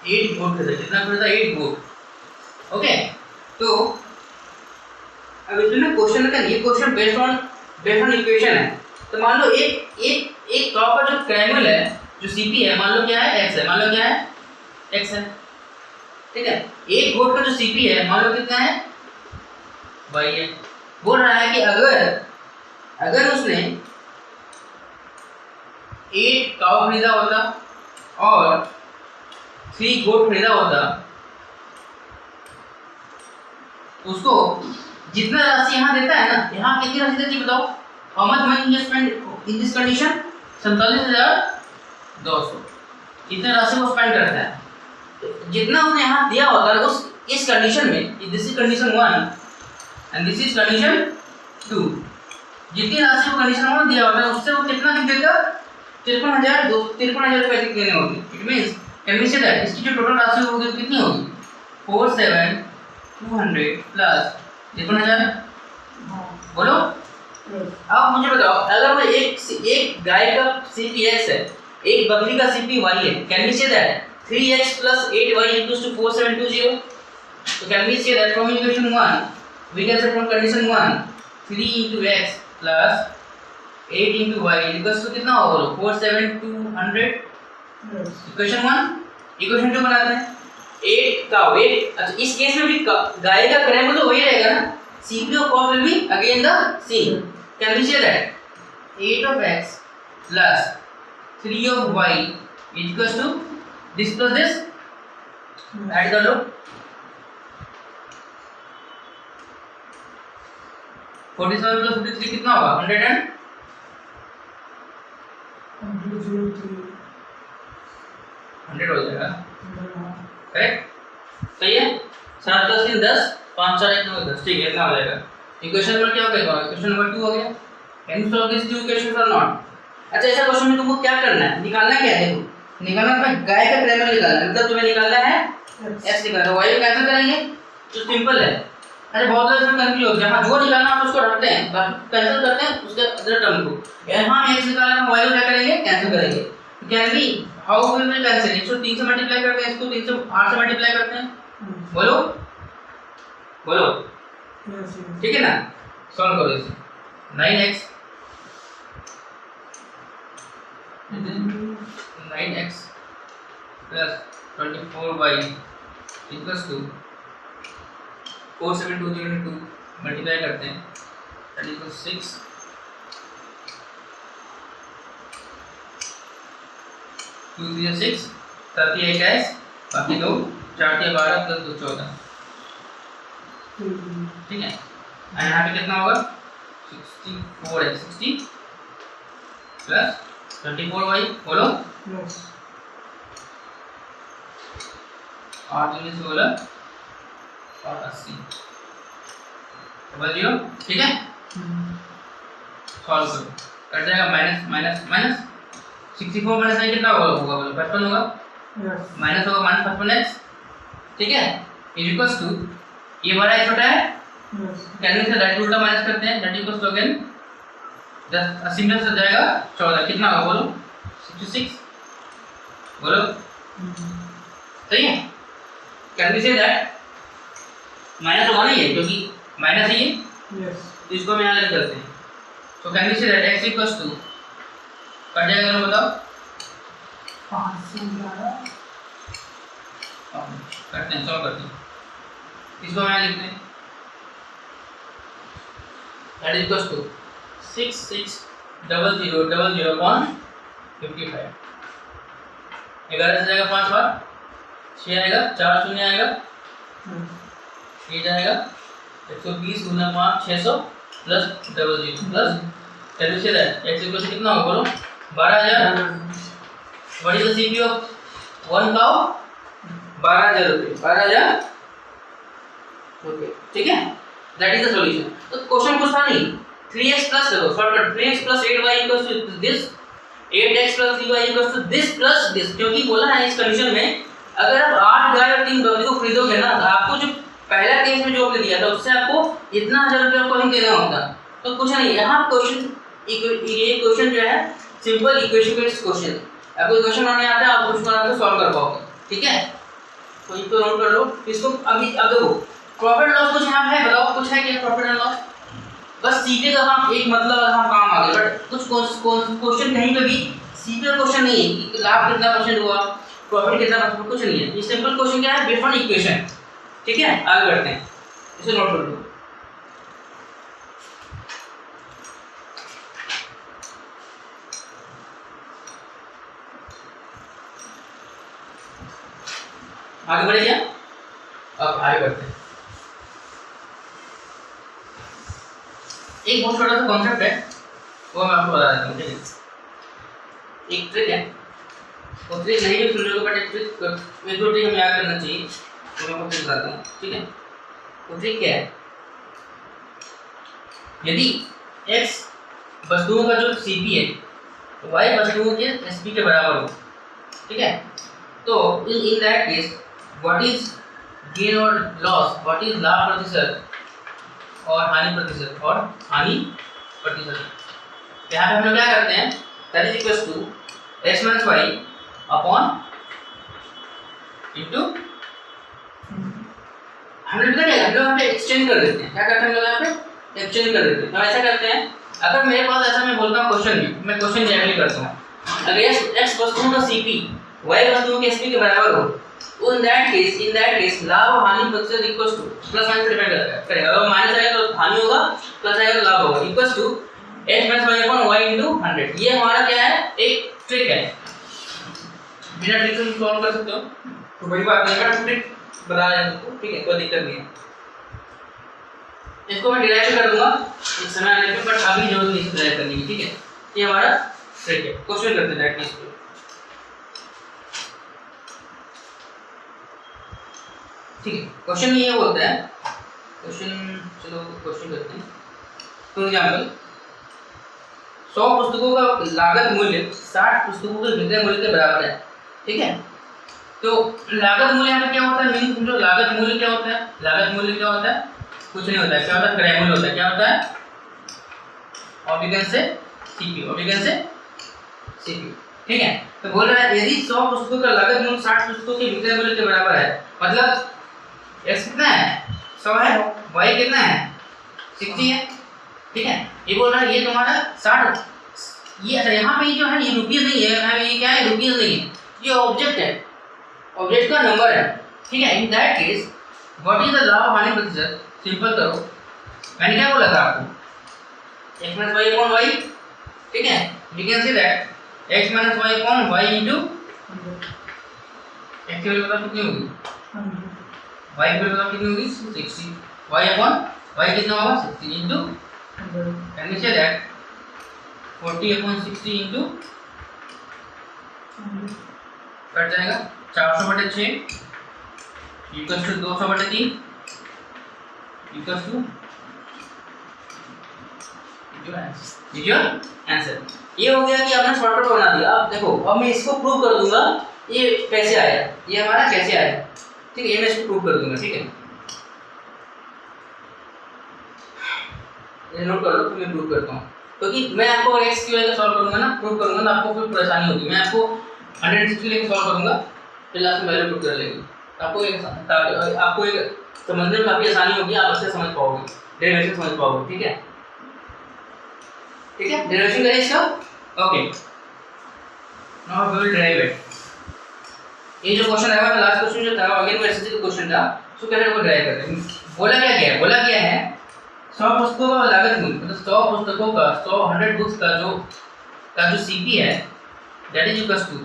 8 गोट खरीदा। कितना खरीदा? 8 गोट। ओके, तो अब इसमें क्वेश्चन का ये क्वेश्चन बेस्ड ऑन इक्वेशन है। तो मान लो एक काऊ का जो क्रय मूल्य है, जो सीपी है, मान लो क्या है? x है। मान लो क्या है? x है, ठीक है? एक गोट का जो सीपी है मान लो कितना है? y है। बोल रहा है कि अगर उसने 8 काऊ खरीदा होता और 3 गोट खरीदा होता, उसको जितना राशि यहाँ देता है ना, यहाँ कितनी राशि देती है बताओ? How much money you spend in this condition? 47,200। इतने राशि को स्पेंड करता है। जितना उसने यहाँ दिया होता है उस इस कंडीशन में, this is condition 1 and this is condition 2, जितनी राशि को कंडीशन 1 दिया होता है उससे वो कितना अधिक देगा? 53,000 रुपये अधिक देने होंगे। It means can we say that इसकी जो टोटल राशि होगी कितनी होगी? 47,200 प्लस 53,000। बोलो। अब मुझे बताओ, अगर वो एक गाय का सीपी x है, एक बकरी का सीपी y है, can we say that 3x plus 8y equals to 4720? So can we say that from equation 1 we can say from condition 1 3 into x plus 8 into y equals to कितना होगा? 47,200। इक्वेशन 1। इक्वेशन 2 बनाते हैं। 8 का वेट, अच्छा इस केस में भी गाय का क्रय मूल्य तो वही रहेगा ना, CP of cost will be again the same. Can we say that 8 of x plus 3 of y equals to this plus this? Add कर लो। 47 plus 53 कितना होगा? 100 and 100 हो जाएगा, करेक्ट? सही है। 7 10 3 10 5 4 1 9 10, ठीक है, इतना हो जाएगा। इक्वेशन नंबर क्या हो गया? इक्वेशन नंबर 2 हो गया। Can you solve this two equations और नॉट? अच्छा, ऐसा क्वेश्चन में तुमको क्या करना है? निकालना क्या है? देखो, निकालना तुम्हें गाय का क्रय मूल्य निकालना है, मतलब तुम्हें निकालना है x निकालना है। y को कैंसिल करेंगे तो सिंपल है। अरे बहुत लोग इसमें कंफ्यूज हो गए, हां जो निकालना है उसको रखते हैं, बाकी कैंसिल करते हैं उसके अदर टर्म को। यहां हम x निकालना है, y को क्या करेंगे? कैंसिल करेंगे। Can we how will we cancel? इसको 3 से मल्टीप्लाई करते हैं, इसको 3 से 8 से मल्टीप्लाई करते हैं। बोलो बोलो, ठीक है ना? सॉल्व करो इसे। 9x 9x plus 24y equals to 47,202 multiply करते हैं, that equals 6 2 3 6 38 है, बाकी 2 4 3 12 plus 2 14, ठीक है? और यहाँ पे कितना होगा? 64 है, 60 प्लस 24y, बोलो। 8 19 16 और 80 डबल 0, ठीक है? सॉल्व करो, कट जाएगा माइनस माइनस माइनस 64 माइनस नहीं कितना होगा? बोलो 55 होगा, माइनस होगा माइनस 55x, ठीक है? इज इक्वल्स टू ये बड़ा है छोटा है, कैन वी से राइट रूट का माइनस करते हैं, दैट इक्वल्स टू अगेन 10 80 में से जाएगा 14, कितना होगा? बोलो 66, बोलो सही है? Can we say that minus होगा नहीं है क्योंकि माइनस है ये, Yes. तो इसको हम यहाँ लेके चलते हैं। तो can we say that x equals to cut जाएगा ना, बताओ 5 से 11 करते हैं, सॉल्व करते हैं। इसको हम यहाँ लिखते हैं दैट इक्वल्स टू 660000.55। 11 से जाएगा 5 बार, 6 आएगा, 4 शून्य आएगा, ये जाएगा 120 गुना 5 600 प्लस 00 प्लस कैसे से x इक्वल से कितना होगा बोलो 12000। What is the CP of 1 cow? 12000 रुपये, 12000। ओके ठीक है, दैट इज द सॉल्यूशन। तो क्वेश्चन कुछ था नहीं, 3x plus shortcut 3x plus 8y equals to this, 8x plus 3y equals to this plus this. क्योंकि बोला है इस कंडीशन में अगर आप 8 गाय और 3 बकरी को खरीदोगे ना तो आपको जो पहला केस में जो आपने दिया था उससे आपको इतना 1000 रुपये आपको नहीं देना होता। तो कुछ नहीं, यहाँ क्वेश्चन ये क्वेश्चन जो है सिंपल इक्वेशन बेस्ड क्वेश्चन, आपको इक्वेशन बनाने आता है आप उसको आराम से सॉल्व कर पाओगे। ठीक है, तो इसको नोट कर लो इसको। अभी अब देखो प्रॉफिट लॉस कुछ यहाँ है, बताओ कुछ है क्या प्रॉफिट एंड लॉस? बस सीधे का हम एक मतलब हम काम आ गए, बट कुछ क्वेश्चन कहीं पे भी सीधे क्वेश्चन नहीं है कि लाभ कितना परसेंट हुआ, प्रॉफिट कितना परसेंट, कुछ नहीं है। ये सिंपल क्वेश्चन क्या है, डिफरेंट इक्वेशन। ठीक है, आगे बढ़ते हैं, इसे नोट कर लो। आगे बढ़े क्या? अब आगे बढ़ते हैं। एक बहुत छोटा सा कॉन्सेप्ट है वो मैं आपको बता देता हूँ। ठीक है, एक ट्रिक है, वो ट्रिक नहीं भी सुन लोगे बट एक ट्रिक में जो ट्रिक हमें याद करना चाहिए तो मैं आपको ट्रिक बताता हूँ। ठीक है, वो ट्रिक क्या है, यदि x वस्तुओं का जो CP है तो y वस्तुओं के SP के बराबर हो, ठीक है, तो इन that case what is gain और लॉस, व्हाट इज लाभ प्रतिशत और हानि प्रतिशत यहाँ पे हम लोग क्या करते हैं, that is equals to x minus y upon into हम लोग क्या करेंगे, हम लोग यहाँ पे एक्सचेंज कर देते हैं। क्या करते हैं हम लोग यहाँ पे एक्सचेंज कर देते हैं। तो ऐसा करते हैं, अगर मेरे पास ऐसा मैं बोलता हूँ क्वेश्चन में, मैं क्वेश्चन डायरेक्टली करता हूँ, अगर x वस्तुओं का CP y वस्तुओं के SP के बराबर हो तो इन दैट केस लाभ और हानि प्रतिशत equals two plus minus depend करेगा। अगर माइनस आएगा तो हानि होगा, प्लस आएगा तो लाभ होगा, equals to x minus y upon y into 100। ये हमारा क्या है, एक ट्रिक है। बिना ट्रिक से सॉल्व कर सकते हो तो बड़ी बात नहीं, बट ट्रिक बता रहे हैं आपको। ठीक है, कोई दिक्कत नहीं है। इसको मैं डिराइव कर दूंगा एक समय आने पे, बट अभी जरूरत नहीं है डिराइव करने की। ठीक है, ये हमारा ट्रिक है। क्वेश्चन करते हैं डायरेक्टली इसको। ठीक है, क्वेश्चन ये बोलता है, क्वेश्चन चलो क्वेश्चन करते हैं। फॉर एग्जांपल 100 पुस्तकों का लागत मूल्य 60 पुस्तकों के विक्रय मूल्य के बराबर है। ठीक है, तो लागत मूल्य यहाँ पे क्या होता है, मीनिंग समझो। लागत मूल्य क्या होता है, लागत मूल्य क्या होता है, कुछ नहीं होता है। क्या होता है, क्रय मूल्य होता है। क्या होता है, ऑब्लिगेंस से सीपी, ऑब्लिगेंस से सीपी। ठीक है, तो बोल रहा है यदि 100 पुस्तकों का लागत मूल्य 60 पुस्तकों के विक्रय मूल्य के बराबर है, मतलब x कितना है 100 है, y कितना है 60 है। ठीक है, ये बोल रहा है ये तुम्हारा 60, ये अच्छा यहाँ पे जो है ये रुपीस नहीं है, यहाँ पे ये क्या है, रुपीस नहीं है, ये ऑब्जेक्ट है, ऑब्जेक्ट का नंबर है। ठीक है, इन that case what is the लाभ हानि प्रतिशत, सिंपल करो। मैंने क्या बोला था आपको, x minus y upon y। ठीक है, we can see that x minus y upon y into x की वैल्यू बताओ कितनी होगी, y की वैल्यू बताओ कितनी होगी 60, y अपॉन y कितना होगा 60 into can we say that 40 upon 60 into cut जाएगा 400/6 equals to 200/3 equals to your answer. ये हो गया कि आपने शॉर्टकट बना दिया। अब देखो, अब मैं इसको प्रूव कर दूंगा ये कैसे आया, ये हमारा कैसे आया। ठीक है, ये मैं इसको प्रूव कर दूंगा। ठीक है, ये नोट कर लो, तो मैं प्रूव करता हूँ। क्योंकि मैं आपको x की वैल्यू सॉल्व करूंगा ना, प्रूव करूंगा ना, आपको फिर परेशानी होगी। मैं आपको 160 लेके सॉल्व करूंगा, फिर लास्ट में वैल्यू पुट कर लेंगे। आपको एक समझने में काफी आसानी होगी, आप अच्छे समझ पाओगे। डेरिवेशन समझ पाओगे, ठीक है? ठीक है, डेरिवेशन करें इसका। Okay, now we will derive it. ये जो क्वेश्चन है लास्ट क्वेश्चन जो था अगेन वो एसएससी का क्वेश्चन था, सो कैसे को ड्राइव करते हैं। बोला क्या गया है, बोला गया है 100 पुस्तकों का लागत मूल्य, मतलब 100 पुस्तकों का 100 बुक्स का जो सीपी है दैट इज इक्वल्स टू,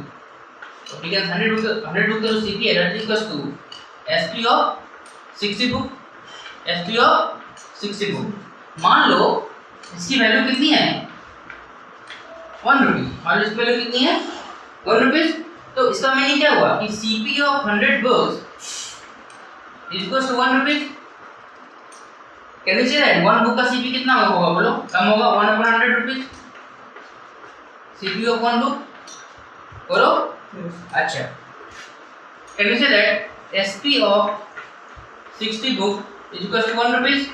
ठीक है, 100 बुक का जो सीपी है that is equals to SP of 60 book, SP of 60 book. मान लो इसकी वैल्यू कितनी है 1 रुपीज, मान लो इसकी वैल्यू कितनी है 1 रुपीज, तो इसका मीनिंग क्या हुआ कि CP of 100 books is equals to 1 rupees. Can you say that 1 book का सीपी कितना होगा, बोलो, कम होगा 1/100 रुपीज सीपी ऑफ 1 बुक, बोलो। अच्छा, can you say that SP of 60 book is equals to 1 rupees,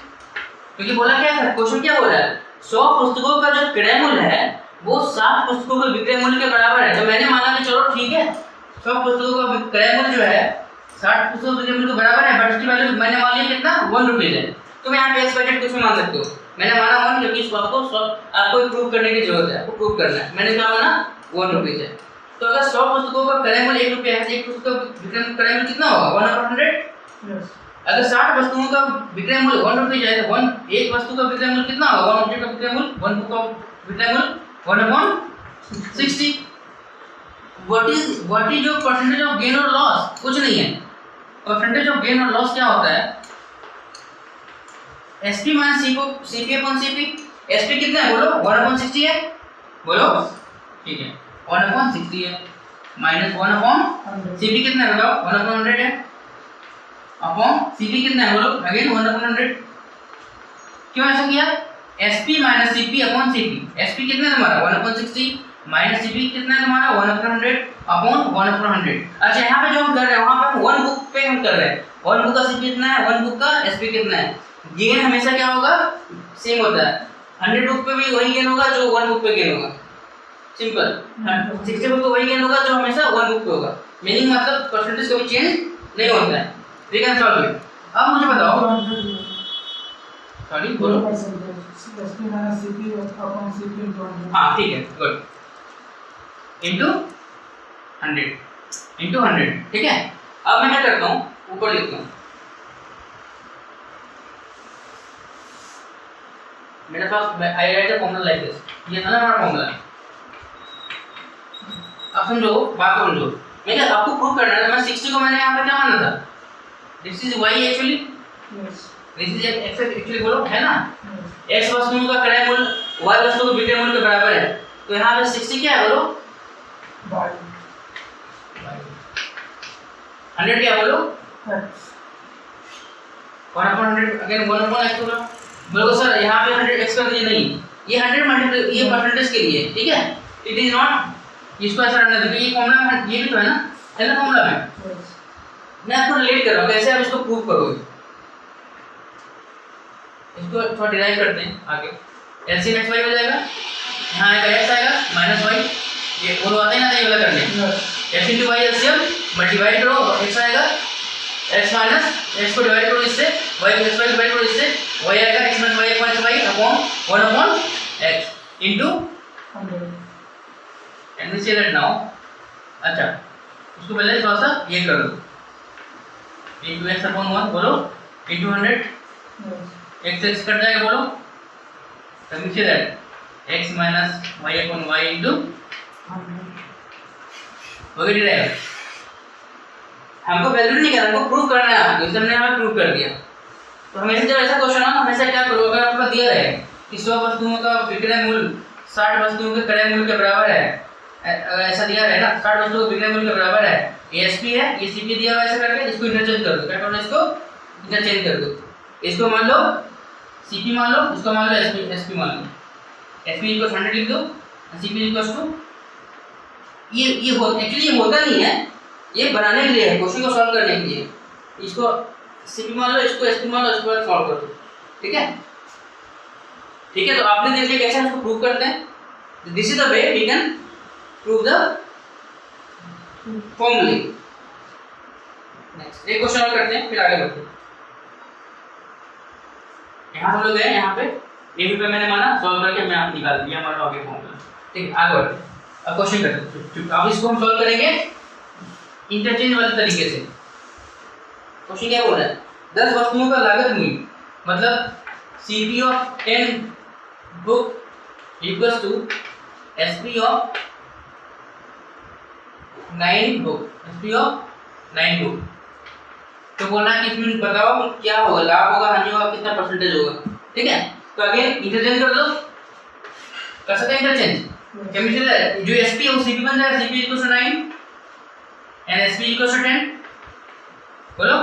क्योंकि बोला क्या है, क्वेश्चन क्या बोल रहा है 100 पुस्तकों का जो क्रय मूल्य है वो 60 पुस्तकों के विक्रय मूल्य के बराबर है। तो मैंने माना कि चलो ठीक है 100 पुस्तकों का क्रय मूल्य जो है 60 पुस्तकों के विक्रय मूल्य के बराबर है, बट इसकी वैल्यू मैंने मान लिया कितना 1 रुपीज है। तो मैं यहाँ पे एक्सपेक्टेड कुछ भी मान सकते हो, मैंने माना 1 क्योंकि इसको आपको प्रूव करने की जरूरत है, आपको प्रूव करना है। मैंने क्या माना 1 रुपीज है। तो अगर 100 पुस्तकों का क्रय मूल्य 1 रुपया है, एक पुस्तक का विक्रय क्रय मूल्य कितना होगा 1/100। अगर 60 वस्तुओं का विक्रय मूल्य 1 रुपये है तो एक वस्तु का विक्रय मूल्य कितना होगा, 1 ऑब्जेक्ट का विक्रय मूल्य 1 बुक का विक्रय मूल्य 1/60। What is your percentage of gain और लॉस, कुछ नहीं है। परसेंटेज ऑफ गेन और लॉस क्या होता है, SP minus CP upon CP. SP कितना है बोलो 1/60 है, बोलो, ठीक है 1/60 है, माइनस 1/, सीपी कितना है बताओ 1/100 है, अपॉन सीपी कितना है बोलो अगेन 1/100। क्यों ऐसा किया, SP minus CP upon CP. SP कितना है तुम्हारा 1/60, माइनस सीपी कितना है तुम्हारा 1/100 अपॉन 1/100। अच्छा, यहाँ पे जो हम कर रहे हैं वहाँ पे 1 बुक पे हम कर रहे हैं, 1 बुक का सीपी कितना है, 1 बुक का एसपी कितना है। गेन हमेशा क्या होगा, सेम होता है, 100 बुक पे भी वही गेन होगा जो 1 बुक पे गेन होगा, सिंपल। 60 बुक पे वही गेन होगा जो हमेशा 1 बुक पे होगा। मीनिंग मतलब परसेंटेज कभी चेंज नहीं होता है। ठीक है, सॉल्व इट। अब मुझे बताओ, सॉरी बोलो, हाँ ठीक है, गुड, इनटू 100, ठीक है। अब मैं क्या करता हूँ, ऊपर लिखता हूँ, मेरे पास I write the formula like this, ये था ना हमारा फॉर्मूला। अब समझो, बात को समझो, मैं क्या आपको प्रूव करना है, मैं 60 को मैंने यहाँ पे क्या माना था, this is y actually, this is x actually, बोलो है ना, x वस्तुओं का क्रय मूल्य y वस्तु के विक्रय मूल्य के बराबर है। तो यहाँ पे 60 क्या है बोलो, 100 क्या बोलो, 1/100 अगेन 1/x होगा। बोलो सर यहाँ पे 100x कर दीजिए, नहीं, ये 100 मल्टीप्लाई, ये परसेंटेज के लिए, ठीक है, इट इज नॉट, इसको ऐसा रहने दो, ये फॉर्मूला में ये भी तो है ना फॉर्मूला में, मैं आपको रिलेट कर रहा हूँ कैसे आप इसको प्रूव करोगे। इसको थोड़ा डिराइव करते हैं आगे, एलसीएम एक्स वाई हो जाएगा, यहाँ आएगा एक्स आएगा माइनस वाई, ये दोनों आते हैं ना, ये वाला करने x into y LCM multiply करो, एक्स आएगा एक्स माइनस एक्स को डिवाइड करो इससे, वाई को एक्स वाई डिवाइड करो इससे, वाई आएगा x minus y minus y upon 1/x into 100। And we say that now, अच्छा उसको पहले थोड़ा सा ये कर दो, इंटू एक्स अपॉन 1 बोलो, इंटू 100, एक्स एक्स कट जाएगा बोलो, तब नीचे that x minus y upon y into 100 वगैरह। हमको वैल्यू नहीं करना, हमको प्रूव करना है आपको, इसलिए हमने हमें प्रूव कर दिया। तो हमेशा जब ऐसा क्वेश्चन हो ना, हमेशा क्या करो, अगर आपको दिया रहे कि 100 वस्तुओं का विक्रय मूल्य 60 वस्तुओं के क्रय मूल्य के बराबर है, अगर ऐसा दिया रहे ना 60 वस्तुओं के विक्रय मूल्य के बराबर है, ये एसपी है, ये सीपी दिया हुआ, ऐसा करके इसको इंटरचेंज कर दो, क्या करो इसको इंटरचेंज कर दो, इसको मान लो सीपी मान लो, इसको मान लो एसपी मान लो, एसपी इक्वल 100 लिख दो, सीपी इक्वल टू ये एक्चुअली ये होता नहीं है, ये बनाने के लिए है, क्वेश्चन को सॉल्व करने के लिए। इसको सीपी मान लो, इसको एसपी मान लो, इसको सॉल्व कर दो, ठीक है। ठीक है, तो आपने देख लिया कैसे इसको प्रूव करते हैं, this is the way we can prove the formula. Next एक क्वेश्चन और करते हैं, फिर आगे बढ़ते हैं। यहाँ हम लोग गए यहाँ पे ए पे मैंने माना, सॉल्व करके मैं आप निकाल दिया हमारा आगे फॉर्मूला। ठीक है, आगे बढ़ते हैं। अब क्वेश्चन करते हैं। अब इसको हम सॉल्व करेंगे इंटरचेंज वाले तरीके से। क्वेश्चन क्या बोल रहा है, 10 वस्तुओं का लागत मूल्य मतलब CP of 10 book equals to SP of 9 book, SP of 9 book. तो बोलना है कि इसमें बताओ क्या होगा, लाभ होगा, हानि होगा, कितना परसेंटेज होगा। ठीक है, तो आगे इंटरचेंज कर दो, कर सकते हैं इंटरचेंज। केमिकल है जो SP है वो CP बन जाएगा, CP equals to 9 and SP equals to 10। बोलो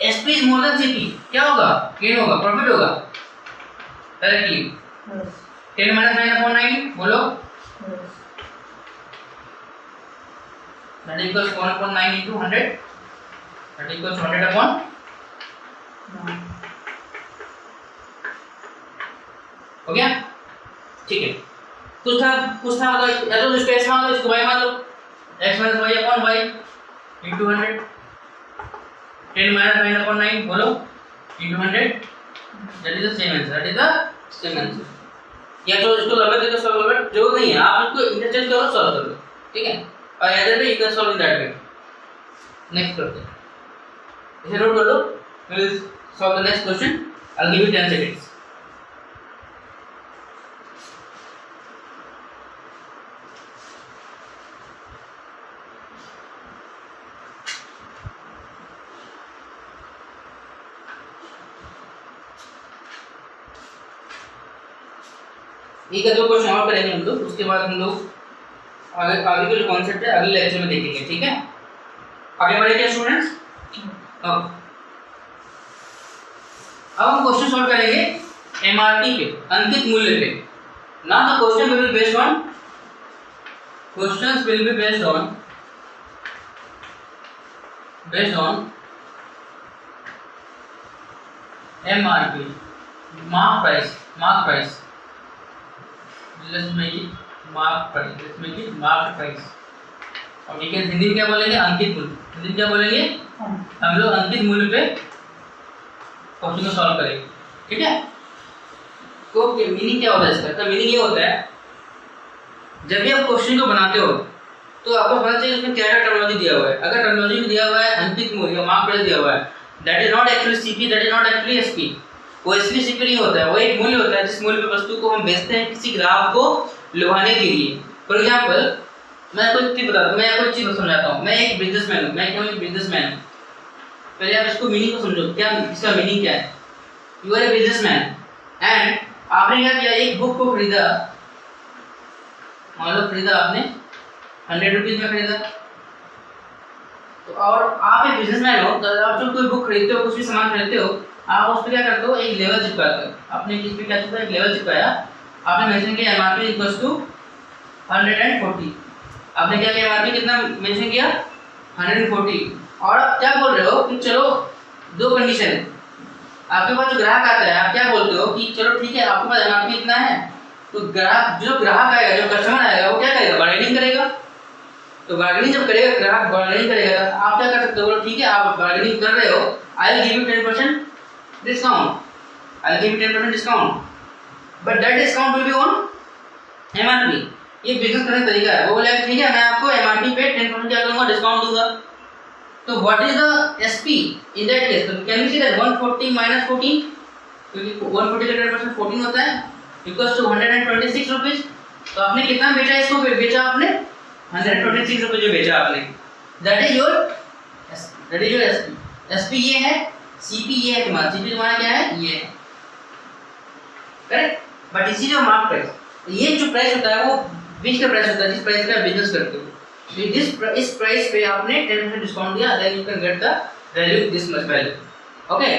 SP is more than CP, क्या होगा, गेन होगा, प्रॉफिट होगा डायरेक्टली। 10 माइनस 9 अपॉन 9 बोलो, that equals 1 upon 9 into 100, that equals 100 upon 9। हो गया, ठीक है। कुछ था मतलब या तो इसको x मान लो, इसको y मान लो, x minus y upon y into 100, 10 minus 9 upon 9 बोलो into 100, that is the same answer, that is the same answer. या तो इसको लगा देते सॉल्व कर, जो नहीं है आप इसको इंटरचेंज करो, सॉल्व कर लो। ठीक है, और इधर भी you can solve in that way. Next करते हैं, इसे नोट कर लो, we will solve the next question, I will give you 10 seconds. एक दो क्वेश्चन और करेंगे हम लोग, उसके बाद हम लोग आगे के जो कॉन्सेप्ट है अगले लेक्चर में देखेंगे। ठीक है, आगे बढ़े क्या स्टूडेंट्स? अब हम क्वेश्चन सॉल्व करेंगे MRP पे, अंकित मूल्य पे। ना तो question will be based on, questions will be based on MRP, mark price. Let's make it mark price. और ठीक है, हिंदी में क्या बोलेंगे, अंकित मूल्य। हिंदी में क्या बोलेंगे, हम लोग अंकित मूल्य पे क्वेश्चन को सॉल्व करेंगे। ठीक है, तो मीनिंग क्या होता है इसका? तो मीनिंग ये होता है, जब भी आप क्वेश्चन को बनाते हो तो आपको पता चाहिए उसमें क्या टर्मिनोलॉजी दिया हुआ है। अगर टर्मिनोलॉजी में दिया हुआ है अंकित मूल्य, मार्क प्राइस दिया हुआ है, that is not actually CP, that is not actually SP। वो SP CP नहीं होता है, वो एक मूल्य होता है जिस मूल्य पे वस्तु को हम बेचते हैं किसी ग्राहक को लुभाने के लिए। फॉर एग्जांपल मैं कोई चीज बताता हूं, मैं आपको एक चीज समझाता हूं। मैं एक बिजनेसमैन हूं, मैं क्या हूं, एक बिजनेसमैन हूं। पहले आप इसको मीनिंग को समझो, क्या इसका मीनिंग क्या है। You are a businessman and आपने क्या किया, एक बुक को खरीदा, मान लो खरीदा आपने 100 रुपीज में खरीदा। तो और आप एक बिजनेसमैन हो, तो आप जब कोई बुक खरीदते हो, कुछ भी सामान खरीदते हो, आप उस पर क्या करते हो, एक लेवल चिपकाते हो। आपने किस पे क्या चिपकाया, एक लेवल चिपकाया। आपने मेंशन किया MRP इक्वल्स टू 140। आपने क्या किया, MRP कितना मेंशन किया, 140। और आप क्या बोल रहे हो कि चलो दो कंडीशन है। आपके पास जो ग्राहक आता है, आप क्या बोलते हो कि चलो ठीक है आपके पास MRP इतना है, तो जो ग्राहक आएगा, जो कस्टमर आएगा, वो क्या करेगा, बार्गेनिंग करेगा। तो बार्गेनिंग जब करेगा, ग्राहक बार्गेनिंग करेगा, तो आप क्या कर सकते हो, ठीक है आप बार्गेनिंग कर रहे हो, आई will give you 10% discount, I will give you 10% discount, but that discount will be on MRP। ये बिजनेस करने का तरीका है। वो बोलेगा ठीक है मैं आपको MRP पे 10% क्या करूंगा, डिस्काउंट दूंगा। तो what is the SP in that case? तो can we see that 140 minus 14, क्योंकि 140 का 10% 14 होता है, इक्वल्स टू 126 रुपीस। तो आपने कितना बेचा, इसको बेचा आपने 126 रुपए जो बेचा आपने, that is your SP। SP ये है, CP ये है तुम्हारा, CP तुम्हारा क्या है, ये है, करेक्ट। बट इसी जो मार्क प्राइस, ये जो प्राइस होता है वो बीच का प्राइस होता है जिस प्राइस पे आप बिजनेस करते हो। तो इस प्राइस पे आपने 10% डिस्काउंट दिया, then you can get the value this much value, okay.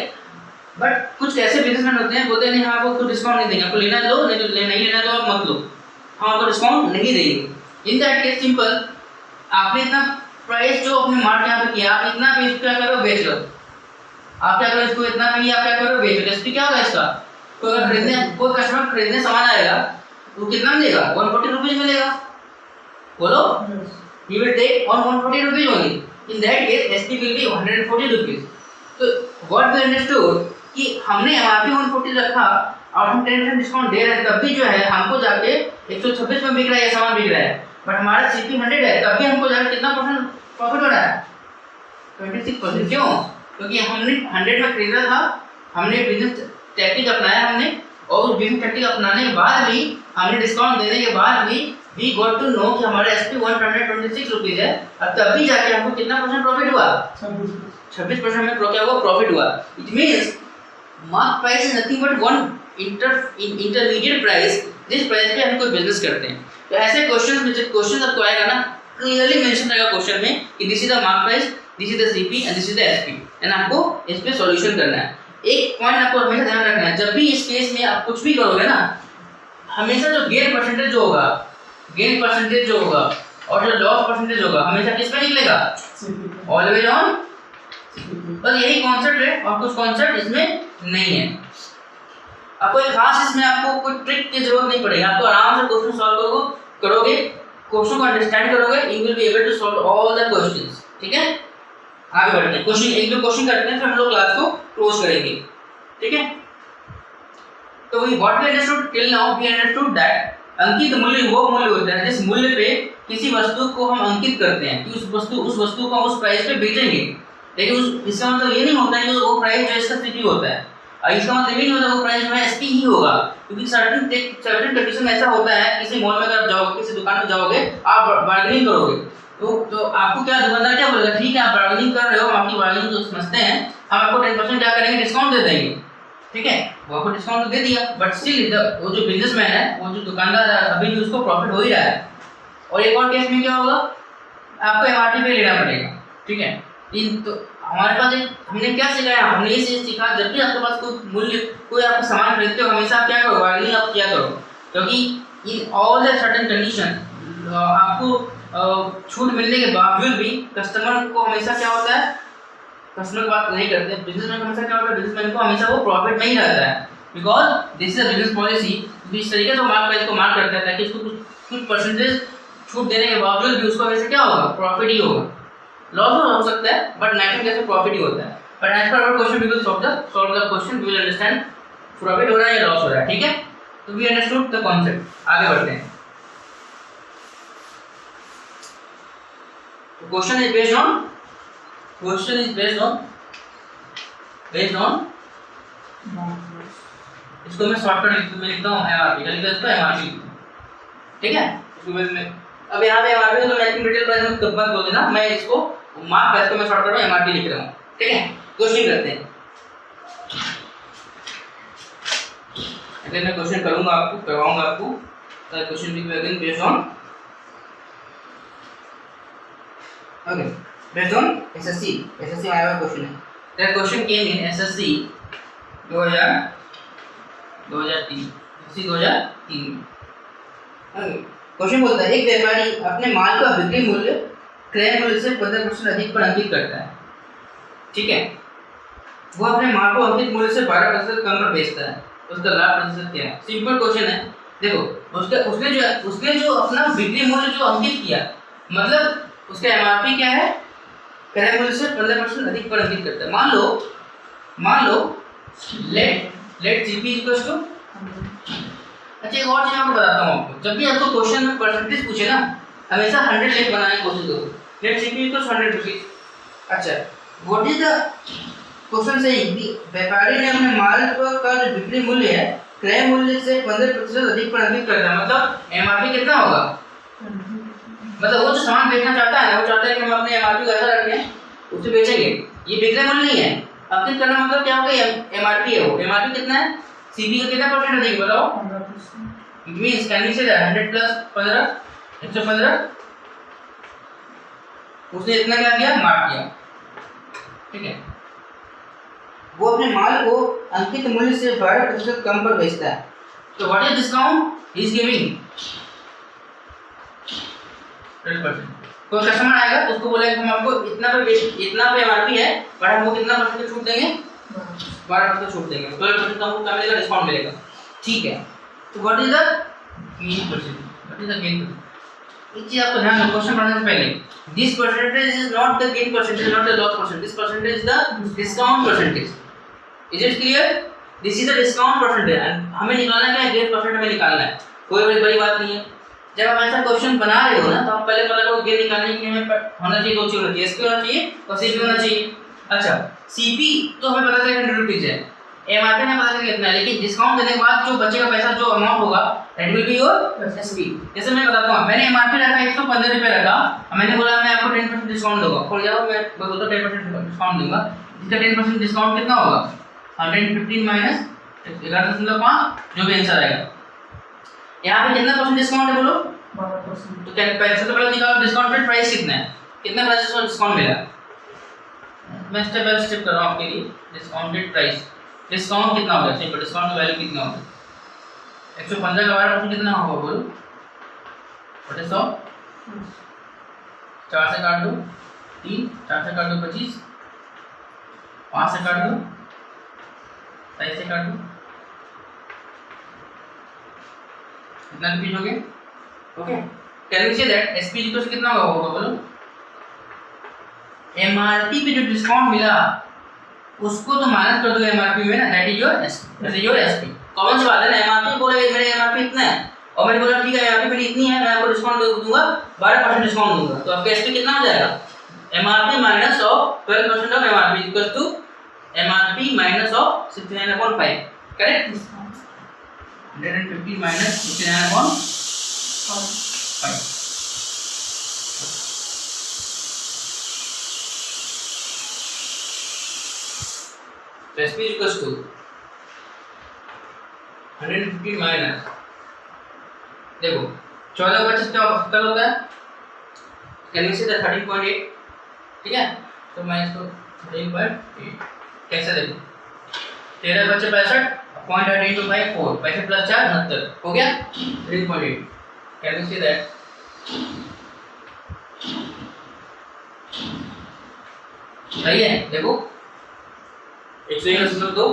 But कुछ ऐसे बिजनेसमैन होते हैं, बोलते हैं नहीं हाँ आपको कुछ डिस्काउंट नहीं देंगे, आपको लेना है लो, नहीं तो नहीं लेना तो आप मत लो, हम आपको डिस्काउंट नहीं देंगे। इन दैट केस सिंपल, आपने इतना प्राइस जो अपने मार्क यहाँ पे किया, आप इतना पे इसको क्या करो, बेच लो। आप क्या करो, इसको इतना पे आप क्या करो, बेच लो। इसकी क्या होगा इसका, कोई अगर खरीदने, कोई कस्टमर खरीदने सामान आएगा, वो कितना में देगा, 140 रुपीज में देगा, बोलो। He will take on 140 rupees only. In that case, SP will be 140 rupees. So what we understood कि हमने एमआरपी 140 रखा और हम 10% डिस्काउंट दे रहे हैं, तब भी जो है हमको जाके 126 में बिक रहा है, ये सामान बिक रहा है, बट हमारा सीपी 100 है, तब भी हमको जाके कितना परसेंट प्रॉफिट हो रहा है? 26%। क्यों? क्योंकि हमने 100 में खरीदा था, हमने बिजनेस टैक्टिक अपनाया हमने, और उस बिजनेस टैक्टिक अपनाने के बाद भी, हमने डिस्काउंट देने के बाद भी वी गॉट टू नो कि हमारे एसपी 126 रुपीज है, और तब भी जाके हमको कितना परसेंट प्रॉफिट हुआ? 26% में क्या हुआ? प्रॉफिट हुआ। It means mark price is nothing but one intermediate price, जिस प्राइस पे हम कोई बिजनेस करते हैं। तो ऐसे क्वेश्चंस में जब क्वेश्चन आपको आएगा ना, क्लियरली मेंशन रहेगा क्वेश्चन में कि this is the mark price, this is the CP and this is the SP, and आपको इस पे सॉल्यूशन करना है। एक पॉइंट आपको हमेशा ध्यान रखना है, जब भी इस केस में आप कुछ भी करोगे ना, हमेशा जो गेन परसेंटेज जो होगा, गेन परसेंटेज जो होगा और जो लॉस परसेंटेज होगा, हमेशा किस पे निकलेगा? Always on. बस यही कॉन्सेप्ट है, और कुछ कॉन्सेप्ट इसमें नहीं है। अब कोई खास इसमें आपको कोई ट्रिक की जरूरत नहीं पड़ेगी, आपको आराम से क्वेश्चन सॉल्व करोगे, क्वेश्चन को अंडरस्टैंड करोगे, you will be able to solve all the questions. ठीक है, आगे बढ़ते हैं। क्वेश्चन एक दो क्वेश्चन करते हैं, फिर हम लोग क्लास को क्लोज करेंगे। ठीक है, तो we what we understood till now, we understood that अंकित मूल्य वो मूल्य होता है जिस मूल्य पे किसी वस्तु को हम अंकित करते हैं कि उस वस्तु को उस प्राइस पे बेचेंगे। लेकिन इसका मतलब ये नहीं होता है कि वो प्राइस जो इसका सीपी होता है, और इसका मतलब ये नहीं होता वो प्राइस जो है एसपी ही होगा, क्योंकि सर्टेन कंडीशन में ऐसा होता है, किसी मॉल में अगर जाओगे, किसी दुकान में जाओगे, आप बार्गेनिंग करोगे, तो आपको क्या दुकानदार क्या बोलेगा? ठीक है, आप बार्गेनिंग कर रहे हो, हम आपकी बार्गेनिंग को समझते हैं, हम आपको 10% क्या करेंगे? डिस्काउंट दे देंगे। ठीक है, वो आपको डिस्काउंट दे दिया, बट स्टिल वो जो बिजनेसमैन है, वो जो दुकानदार है, अभी भी उसको प्रॉफिट हो ही रहा है। और एक और केस में क्या होगा? आपको एमआरपी पे लेना पड़ेगा। ठीक है, तो हमारे पास हमने क्या सिखाया? हमने ये चीज सीखा, जब भी आपके पास कोई आप सामान खरीदते हो, हमेशा आप क्या करो? बार्गेनिंग आप क्या करो, क्योंकि in all the certain condition आपको छूट मिलने के बावजूद भी कस्टमर को हमेशा क्या होता है? कस्टमर की बात नहीं करते, बिजनेसमैन को हमेशा क्या होता है? बिजनेसमैन को हमेशा वो प्रॉफिट में ही रहता है, because this is a business policy. इस तरीके से मार्क प्राइस को मार्क करता है ताकि इसको कुछ परसेंटेज छूट देने के बावजूद भी उसको वैसे क्या होगा? प्रॉफिट ही होगा। लॉस हो सकता है, बट मैक्सिमम कैसे प्रॉफिट ही होता है। But as per our question we will solve the question, we will understand profit हो रहा है या लॉस हो रहा है। ठीक है, तो वी अंडरस्टूड द कॉन्सेप्ट। आगे बढ़ते हैं। क्वेश्चन इज बेस्ड ऑन इसको मैं शॉर्टकट में लिखता हूँ एमआरपी, इसको एमआरपी। ठीक है, इसको मैं अब यहाँ पे एमआरपी तो मैं डिटेल प्राइस में कब बोल देना, मैं इसको मार्क प्राइस को मैं शॉर्टकट में एमआरपी लिख रहा हूँ। ठीक है, क्वेश्चन करते हैं। अगर मैं क्वेश्चन करवाऊंगा आपको तो question will be again based on based on SSC आया हुआ क्वेश्चन है। That question came in SSC 2003। Question बोलता है, एक व्यापारी अपने माल का बिक्री मूल्य क्रय मूल्य से 15% अधिक पर अंकित करता है। ठीक है, वो अपने माल को अंकित मूल्य से 12% कम पर बेचता है, उसका लाभ प्रतिशत क्या है? सिंपल क्वेश्चन है। देखो उसने जो अपना बिक्री मूल्य जो अंकित किया, मतलब उसका एमआरपी क्या है? क्रय मूल्य से 15% अधिक पर अंकित करता है। मान लो लेट सीपी इक्वल्स टू। अच्छा, एक और चीज आपको बताता हूँ आपको, जब भी आपको क्वेश्चन में परसेंटेज पूछे ना, हमेशा 100 लेट बनाने की कोशिश करो। Let CP equals 100 rupees. अच्छा, what is the question saying? व्यापारी ने अपने माल का जो बिक्री मूल्य है क्रय मूल्य से 15% अधिक पर अंकित करता है, मतलब एमआरपी कितना होगा? मतलब वो जो सामान बेचना चाहता है, वो चाहता है कि हम अपने एमआरपी को ऐसा रखें, उससे बेचेंगे। ये विक्रय मूल्य नहीं है। अंकित करना मतलब क्या होगा? एमआरपी है। वो एमआरपी कितना है? सीपी का कितना परसेंट अधिक बताओ? 15%। इट मींस कैन वी से 100 प्लस 15 115। उसने इतना क्या किया? मार्क किया। ठीक है, वो अपने माल को अंकित मूल्य से 12% कम पर बेचता है। तो what is discount he is giving? 12%। कोई कस्टमर आएगा तो उसको बोलेगा हम आपको इतना पे एमआरपी है, पर हमको कितना परसेंट छूट देंगे? 12% छूट देंगे। 12% का हमको क्या मिलेगा? डिस्काउंट मिलेगा। ठीक है, तो what is the gain percentage? एक चीज आपको ध्यान रखना क्वेश्चन पढ़ने से पहले, this percentage is not the gain percentage, not the loss percentage, this percentage is the discount percentage. Is it clear? This is the discount percentage and हमें निकालना क्या है, गेन परसेंट हमें निकालना है, कोई बड़ी बात नहीं है। जब आप ऐसा क्वेश्चन बना रहे हो ना तो आप पहले पता करो गेन निकालने के लिए हमें होना चाहिए, दो चीज होना चाहिए, एसपी होना चाहिए और सीपी होना चाहिए। अच्छा सीपी तो हमें पता चलेगा 100 रुपीज है, एमआरपी हमें पता चलेगा कितना है, लेकिन डिस्काउंट देने के बाद जो बचेगा पैसा, जो अमाउंट होगा that will be your SP. जैसे मैं बताता हूं, मैंने एमआरपी रखा 115 रुपए रखा, मैंने बोला मैं आपको 10% डिस्काउंट दूंगा, खोल जाओ मैं बोलता 10% डिस्काउंट दूंगा, इसका 10% डिस्काउंट कितना होगा 115 माइनस 11.5 जो भी आंसर आएगा। यहाँ पे कितना परसेंट डिस्काउंट है बोलो? 12%। तो क्या पैसे तो पहले निकालो, डिस्काउंटेड प्राइस कितना है, कितना प्राइस का डिस्काउंट मिला। मैं स्टेप बाय स्टेप कर रहा हूं आपके लिए। डिस्काउंटेड प्राइस, डिस्काउंट कितना होगा, सिंपल डिस्काउंट का वैल्यू कितना होगा, 115 का 12% कितना होगा बोलो, 100 4 से काट दो 3, 4 से काट दो 25, 5 से काट दो 23 से काट दो, कितना रिपीट हो गया? Okay, can we say that SP equals कितना होगा बोलो, एमआरपी पे जो डिस्काउंट मिला उसको तो माइनस कर दो एमआरपी में ना, that is your SP, that is your SP. Common सी बात है ना, एमआरपी बोले मेरे एमआरपी इतना है और मैंने बोला ठीक है एमआरपी मेरी इतनी है, मैं आपको डिस्काउंट दूंगा 12% डिस्काउंट दूंगा, तो आपका एसपी कितना हो जाएगा, MRP minus of 12% of MRP equals to MRP minus of 69.5, correct? 150 minus 69.5। तो SP equals to 150 माइनस, देखो 14 का 70 होता है, कैन यू सी द 13.8, ठीक है? तो मैं इसको 13.8 कैसे देखो, 13 बच्चे 65 0.8 into 5 4, 65 प्लस 4 69 हो गया 13.8, कैन यू सी दैट? सही है, देखो 102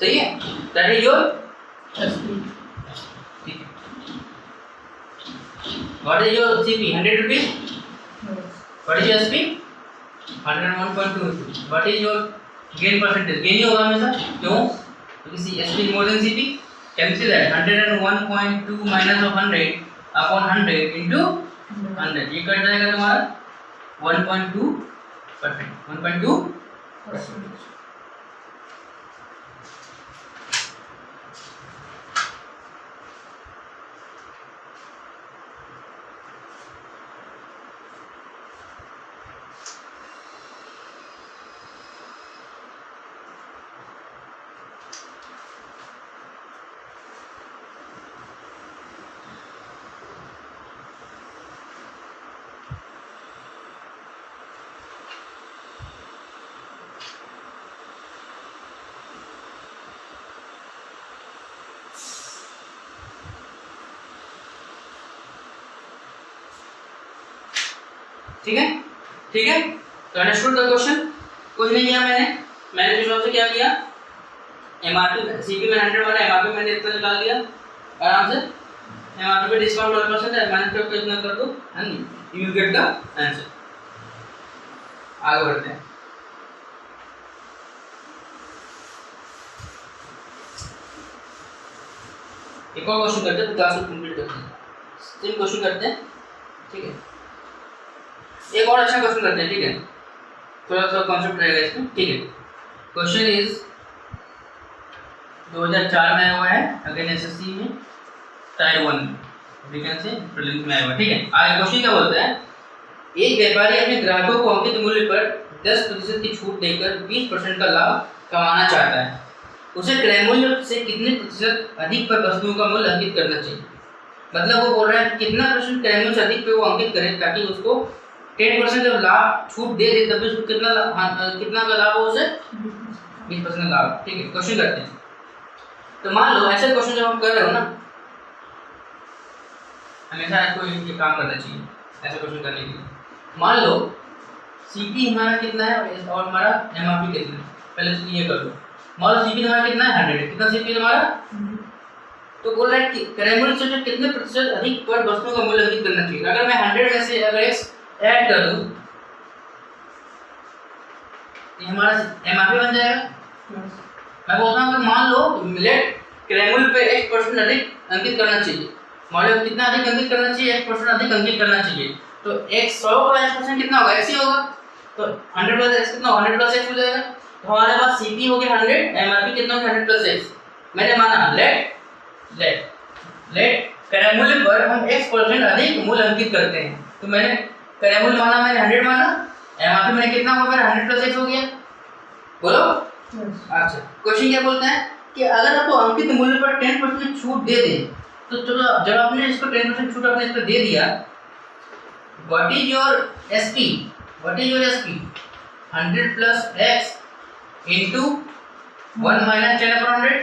सही है, दैट इज योर एसपी। ठीक है। What is your CP 100 rupees, what is your SP 101.2, what is your gain percentage, gain ही होगा हमेशा, क्यों? क्योंकि SP more than CP, can you see that 101.2 minus of 100 upon 100 into 100, ये कट जाएगा तुम्हारा 1.2%, 1.2%। ठीक है, ठीक है, तो अंडरस्टूड द क्वेश्चन। कुछ नहीं किया मैंने विश्वास से क्या किया, एमआरपी सीपी में 100 वाला एमआरपी मैंने इतना निकाल दिया आराम से, एमआरपी पे डिस्काउंट 12% है, माइनस करके इतना कर दो and you will get the answer. आगे बढ़ते हैं। एक और क्वेश्चन करते हैं, क्लास को कंप्लीट करते हैं, सेम क्वेश्चन करते हैं, ठीक है? एक और अच्छा क्वेश्चन करते हैं, ठीक है? थोड़ा सा कॉन्सेप्ट रहेगा इसमें, ठीक है? क्वेश्चन इज 2004 में आया हुआ है, अगेन एसएससी में टाइप 1 वैकेंसी प्रीलिम्स में आया हुआ है, ठीक है? आगे क्वेश्चन क्या बोलता है, एक व्यापारी अपने ग्राहकों को अंकित मूल्य पर 10% की छूट देकर 20% का लाभ कमाना चाहता है, उसे क्रय मूल्य से कितने प्रतिशत अधिक पर वस्तुओं का मूल्य अंकित करना चाहिए? मतलब वो बोल रहा है कितना परसेंट क्रय मूल्य से अधिक पे वो अंकित करे ताकि उसको 10% जब लाभ छूट दे दे तब उसको कितना का लाभ हो, उसे 20% लाभ, ठीक है? क्वेश्चन करते हैं। तो मान लो ऐसे क्वेश्चन जब हम कर रहे हो ना, हमेशा आपको ये काम करना चाहिए ऐसे क्वेश्चन करने के लिए। मान लो सीपी हमारा कितना है और हमारा एमआरपी कितना है, पहले तो ये कर लो। मान लो सीपी हमारा कितना है 100, कितना सीपी हमारा, तो बोल रहा है कि क्रय मूल्य से कितने प्रतिशत अधिक पर वस्तुओं का मूल्य अंकित करना चाहिए। अगर मैं 100 में से अगर x ऐड कर दूं ये हमारा एमआरपी बन जाएगा, मैं बोलता हूँ कि मान लो लेट क्रैमुल पे x% अधिक अंकित करना चाहिए। मान लो कितना अधिक अंकित करना चाहिए, x% अधिक अंकित करना चाहिए। तो x 100 का x% कितना होगा, x ही होगा। तो 100 प्लस x कितना, 100 प्लस x हो जाएगा। तो हमारे पास CP हो गया 100, MRP कितना होगा 100 प्लस x। मैंने माना लेट क्रैमुल पर हम x% अधिक मूल्य अंकित करते हैं। तो मैंने क्रैमुल माना, मैंने 100 माना, MRP मैंने कितना होगा, मेरा 100 प्लस x हो गया। बोलो। अच्छा, क्वेश्चन क्या बोलते हैं कि अगर आपको अंकित मूल्य पर 10% छूट दे दें, तो चलो जब आपने इसको 10% छूट आपने इसको दे दिया, what is your SP, 100 plus x into 1 minus 10/100।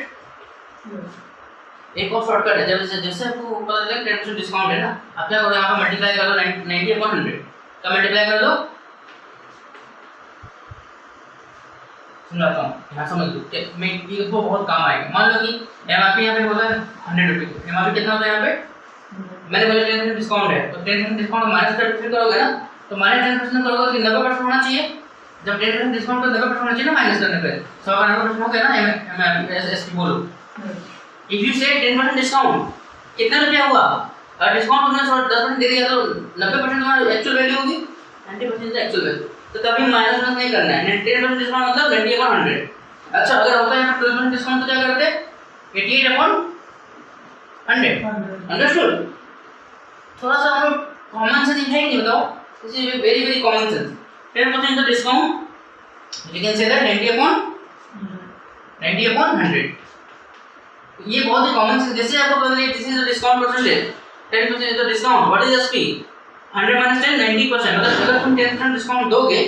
एक और शॉर्टकट है, जब जैसे आपको पता चला 10% डिस्काउंट है ना, आप क्या करोगे, यहाँ पे मल्टीप्लाई कर दो 90/100 का मल्टीप्लाई कर दो। सुनाता हूँ, यहाँ समझ लो कि मैं ये तो बहुत काम आएगा। मान लो कि MRP यहाँ पे होता है 100 रुपये, MRP कितना होता है यहाँ पे, मैंने बोला 10% डिस्काउंट है, तो 10% डिस्काउंट माइनस 10% करोगे ना, तो माइनस 10% करोगे तो 90% होना चाहिए। जब 10% डिस्काउंट का 90% होना चाहिए ना माइनस करने पे, 100 का 90% हो गया ना, MRP SP बोलो। इफ यू से 10% डिस्काउंट, कितना रुपया हुआ, और डिस्काउंट तुमने 10% दे दिया तो 90% तुम्हारी एक्चुअल वैल्यू होगी, 90% से एक्चुअल वैल्यू, तो कभी माइनस नहीं करना है। 10% डिस्काउंट मतलब 90/100। अच्छा, अगर होता है 12% डिस्काउंट तो क्या करते हैं, 88/100। अंडरस्टूड। थोड़ा सा हम लोग कॉमन सेंस है कि नहीं बताओ, this is very very common sense. 10% discount, you can say that 90/100। ये बहुत ही कॉमन सेंस, जैसे आपको पता है this is the discount percentage, 10% is the discount, what is SP, 100 minus 10 90%। मतलब अगर तुम 10% डिस्काउंट दोगे,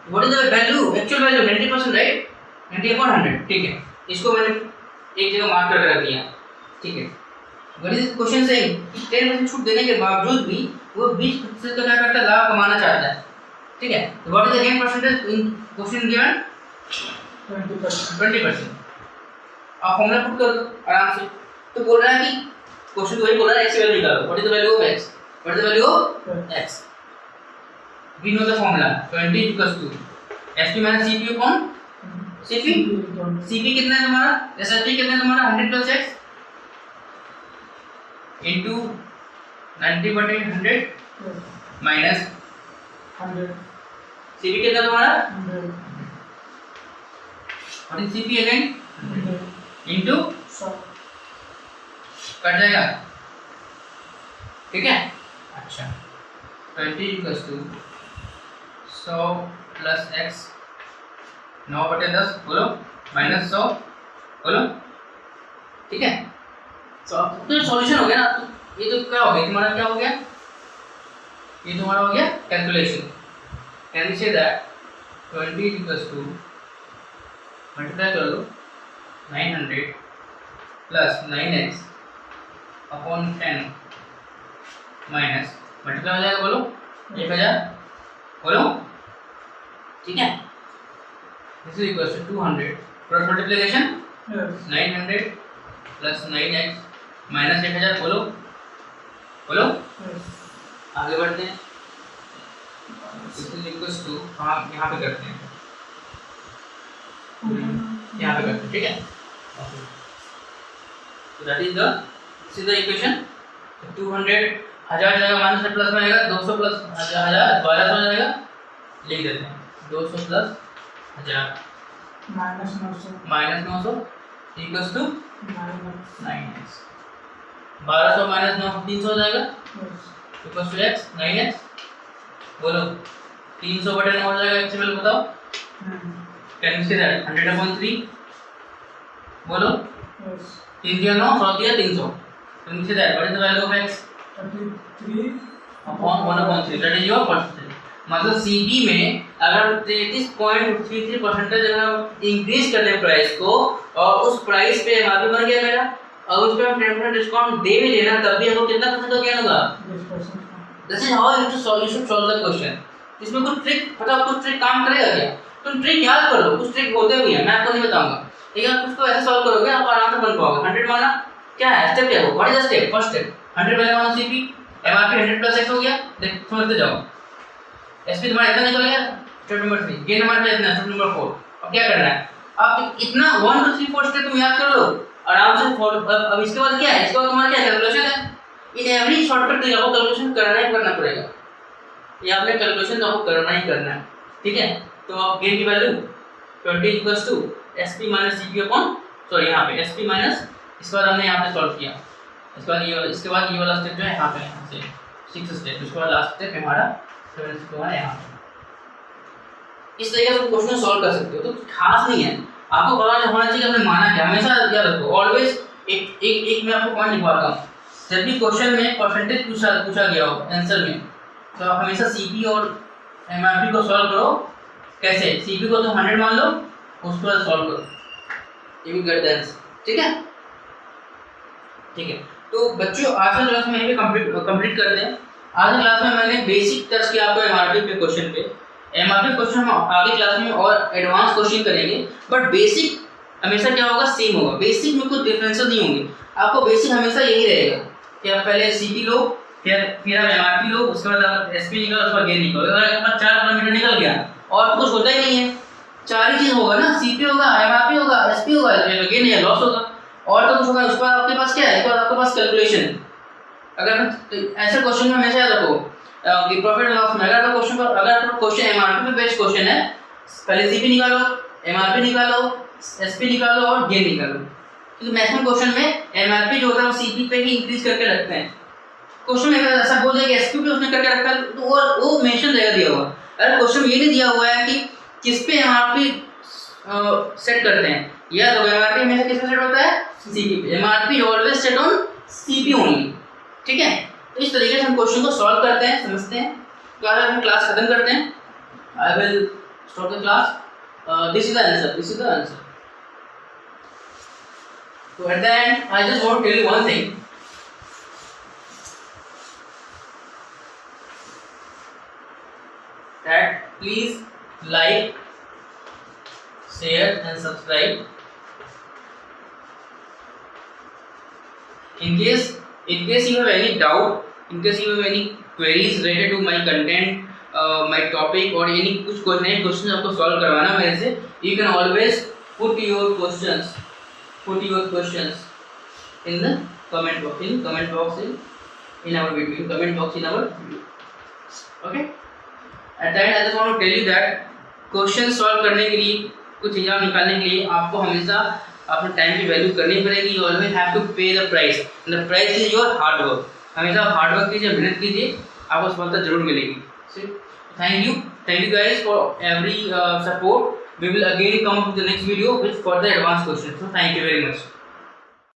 what is the value, actual value 90%, right, 90/100। ठीक है, इसको मैंने एक जगह मार्क करके रख दिया। ठीक है, व्हाट इज क्वेश्चन सेइंग, 10% छूट देने के बावजूद भी वो 20% का क्या करता है, लाभ कमाना चाहता है। ठीक है, तो what is the gain percentage in question given, 20%। आप फॉर्मूला पुट कर दो आराम से। तो बोल रहा है कि क्वेश्चन वही बोल रहा है, x वैल्यू निकालो, what is the value of x, what is the value of x, we know the formula 20 equals to SP minus CP upon CP। CP कितना है तुम्हारा, SSP कितना है तुम्हारा, 100 plus x into 90/100 minus 100 CP कितना है तुम्हारा, 100 what is CP again, 100 into 100 cut जाएगा। ठीक है, अच्छा 20 equals to 100 प्लस x 9/10 बोलो माइनस 100 बोलो। ठीक है, तो सॉल्यूशन हो गया ना। तो ये तो क्या हो गया तुम्हारा, क्या हो गया, ये तुम्हारा हो गया calculation. Can you say that 20 equals to multiply कर दो 900 plus 9x upon 10 minus multiply हो जाएगा, बोलो 1000 बोलो। ठीक है, this is equal to 200 cross multiplication 900 plus 9x minus 1000 बोलो बोलो। आगे बढ़ते हैं, दिस इज इक्वल टू हम यहाँ पे करते हैं, यहाँ पे करते हैं। ठीक है, तो that is the this is the equation. 200 1000 जाएगा माइनस से प्लस में आएगा, 200 प्लस 1000 1200 जाएगा, लिख देते हैं 200 plus 1000 minus 900 minus 900 equals to 9x 1200 minus 900 300 हो जाएगा इक्वल्स टू x 9x बोलो। 300/9 हो जाएगा, x वैल्यू बताओ, कैन यू से दैट 100/3 बोलो। 3 दिया 9, 100 दिया 300, can you say that what is the value of x 33 upon 1/3, that is your percentage. मतलब CB में अगर 33.33% अगर इंक्रीज कर दें प्राइस को और उस प्राइस पे MRP बन गया मेरा, और उस पे हम 10% डिस्काउंट दे भी लेना, तब भी हमको कितना परसेंट का गेन होगा। 10%। This is how you should solve the question. इसमें कुछ ट्रिक पता, कुछ ट्रिक काम करेगा क्या, तुम ट्रिक याद कर लो, कुछ ट्रिक होते भी हैं, मैं आपको नहीं बताऊंगा, लेकिन आप कुछ को ऐसे सॉल्व करोगे आप आराम से बन पाओगे। 100 माना क्या है, स्टेप क्या है, what is the step, first step 100 पहले मानो CP MRP 100 प्लस x हो गया, देख समझते जाओ। SP तुम्हारा इतना निकल गया, स्टेप नंबर 3, गेन हमारे पास इतना, स्टेप नंबर 4। अब क्या करना है, आप इतना 1 2 3 4 स्टेप तुम याद कर लो आराम से अब इसके बाद क्या है, इसके बाद तुम्हारा क्या कैलकुलेशन है, इन एवरी शॉर्टकट के आपको कैलकुलेशन करना ही करना पड़ेगा, ये आपने कैलकुलेशन तो आपको करना ही करना है, ठीक है। तो आप गेन की value 20 equals to sp minus cp upon sorry यहाँ पे sp माइनस, इसके बाद हमने यहाँ पे सॉल्व किया, इसके बाद ये वाला, इसके बाद ये वाला स्टेप जो है यहाँ पे, यहाँ से 6 स्टेप, उसके बाद लास्ट स्टेप हमारा 7 स्टेप हमारा यहाँ पे। इस तरीके से क्वेश्चन सॉल्व कर सकते हो, तो खास नहीं है, आपको पता होना चाहिए आपने माना क्या, हमेशा याद रखो ऑलवेज एक मैं आपको पॉइंट लिखवाता हूँ, जब भी क्वेश्चन में परसेंटेज पूछा गया हो आंसर में, तो आप हमेशा सीपी और एमआरपी को सॉल्व करो। कैसे, सीपी को तो 100 मान लो, उसके बाद सॉल्व करो, ये भी गेट द आंसर, ठीक है। ठीक है, तो बच्चों आज की क्लास में यहीं पे कंप्लीट करते हैं। आज की क्लास में मैंने बेसिक टच किया आपको एमआरपी पे क्वेश्चन पे, एमआरपी क्वेश्चन हम आगे क्लास में और एडवांस क्वेश्चन करेंगे, बट बेसिक हमेशा क्या होगा, सेम होगा, बेसिक में कुछ डिफरेंसेस नहीं होंगे, आपको बेसिक हमेशा यही रहेगा कि आप पहले सीपी लो, फिर आप एमआरपी लो, उसके बाद आप एसपी निकालो, उसके बाद गेन निकालो, अगर आपके पास 4 पैरामीटर निकल गया और कुछ होता ही नहीं है, 4 ही चीज होगा ना, सीपी होगा, एमआरपी होगा, एसपी होगा, तो गेन या लॉस होगा, और तो कुछ होगा, उसके बाद आपके पास क्या है, उसके बाद आपके पास कैलकुलेशन। अगर ऐसे क्वेश्चन में हमेशा याद रखो कि प्रॉफिट एंड लॉस में अगर तो क्वेश्चन एमआरपी पे बेस्ड क्वेश्चन है, पहले सीपी निकालो, एमआरपी निकालो, एसपी निकालो और गेन निकालो, क्योंकि मैक्सिमम क्वेश्चन में एमआरपी जो होता है वो सीपी पे ही इंक्रीज करके रखते हैं। क्वेश्चन में अगर ऐसा बोल दे कि एसपी पे उसने करके रखा है तो वो मेंशन रहेगा दिया हुआ। अगर क्वेश्चन ये नहीं दिया हुआ है कि किस पे एमआरपी सेट करते हैं, या तो एमआरपी हमेशा किस पे सेट होता है, सीपी पे, MRP always set on CP only, ठीक है। तो इस तरीके से हम क्वेश्चन को सॉल्व करते हैं, समझते हैं। तो आज हम क्लास खत्म करते हैं, I will stop the class, this is the answer. So at the end, I just want to tell you one thing. That please like, share and subscribe. In case you have any doubt, in case you have any queries related to my content, my topic or any कुछ नए क्वेश्चन आपको सॉल्व करवाना मेरे से, you can always put your questions in the comment box in our video. Okay, at the end I just want to tell you that question solve करने के लिए, कुछ एग्जाम निकालने के लिए आपको हमेशा अपने टाइम की वैल्यू करनी पड़ेगी। You always have to pay the price, and the price is your hard work. हमेशा हार्ड वर्क कीजिए, मेहनत कीजिए, आपको सफलता जरूर मिलेगी। Thank you guys for every support. We will again come up with the next video with further advanced questions. So thank you very much.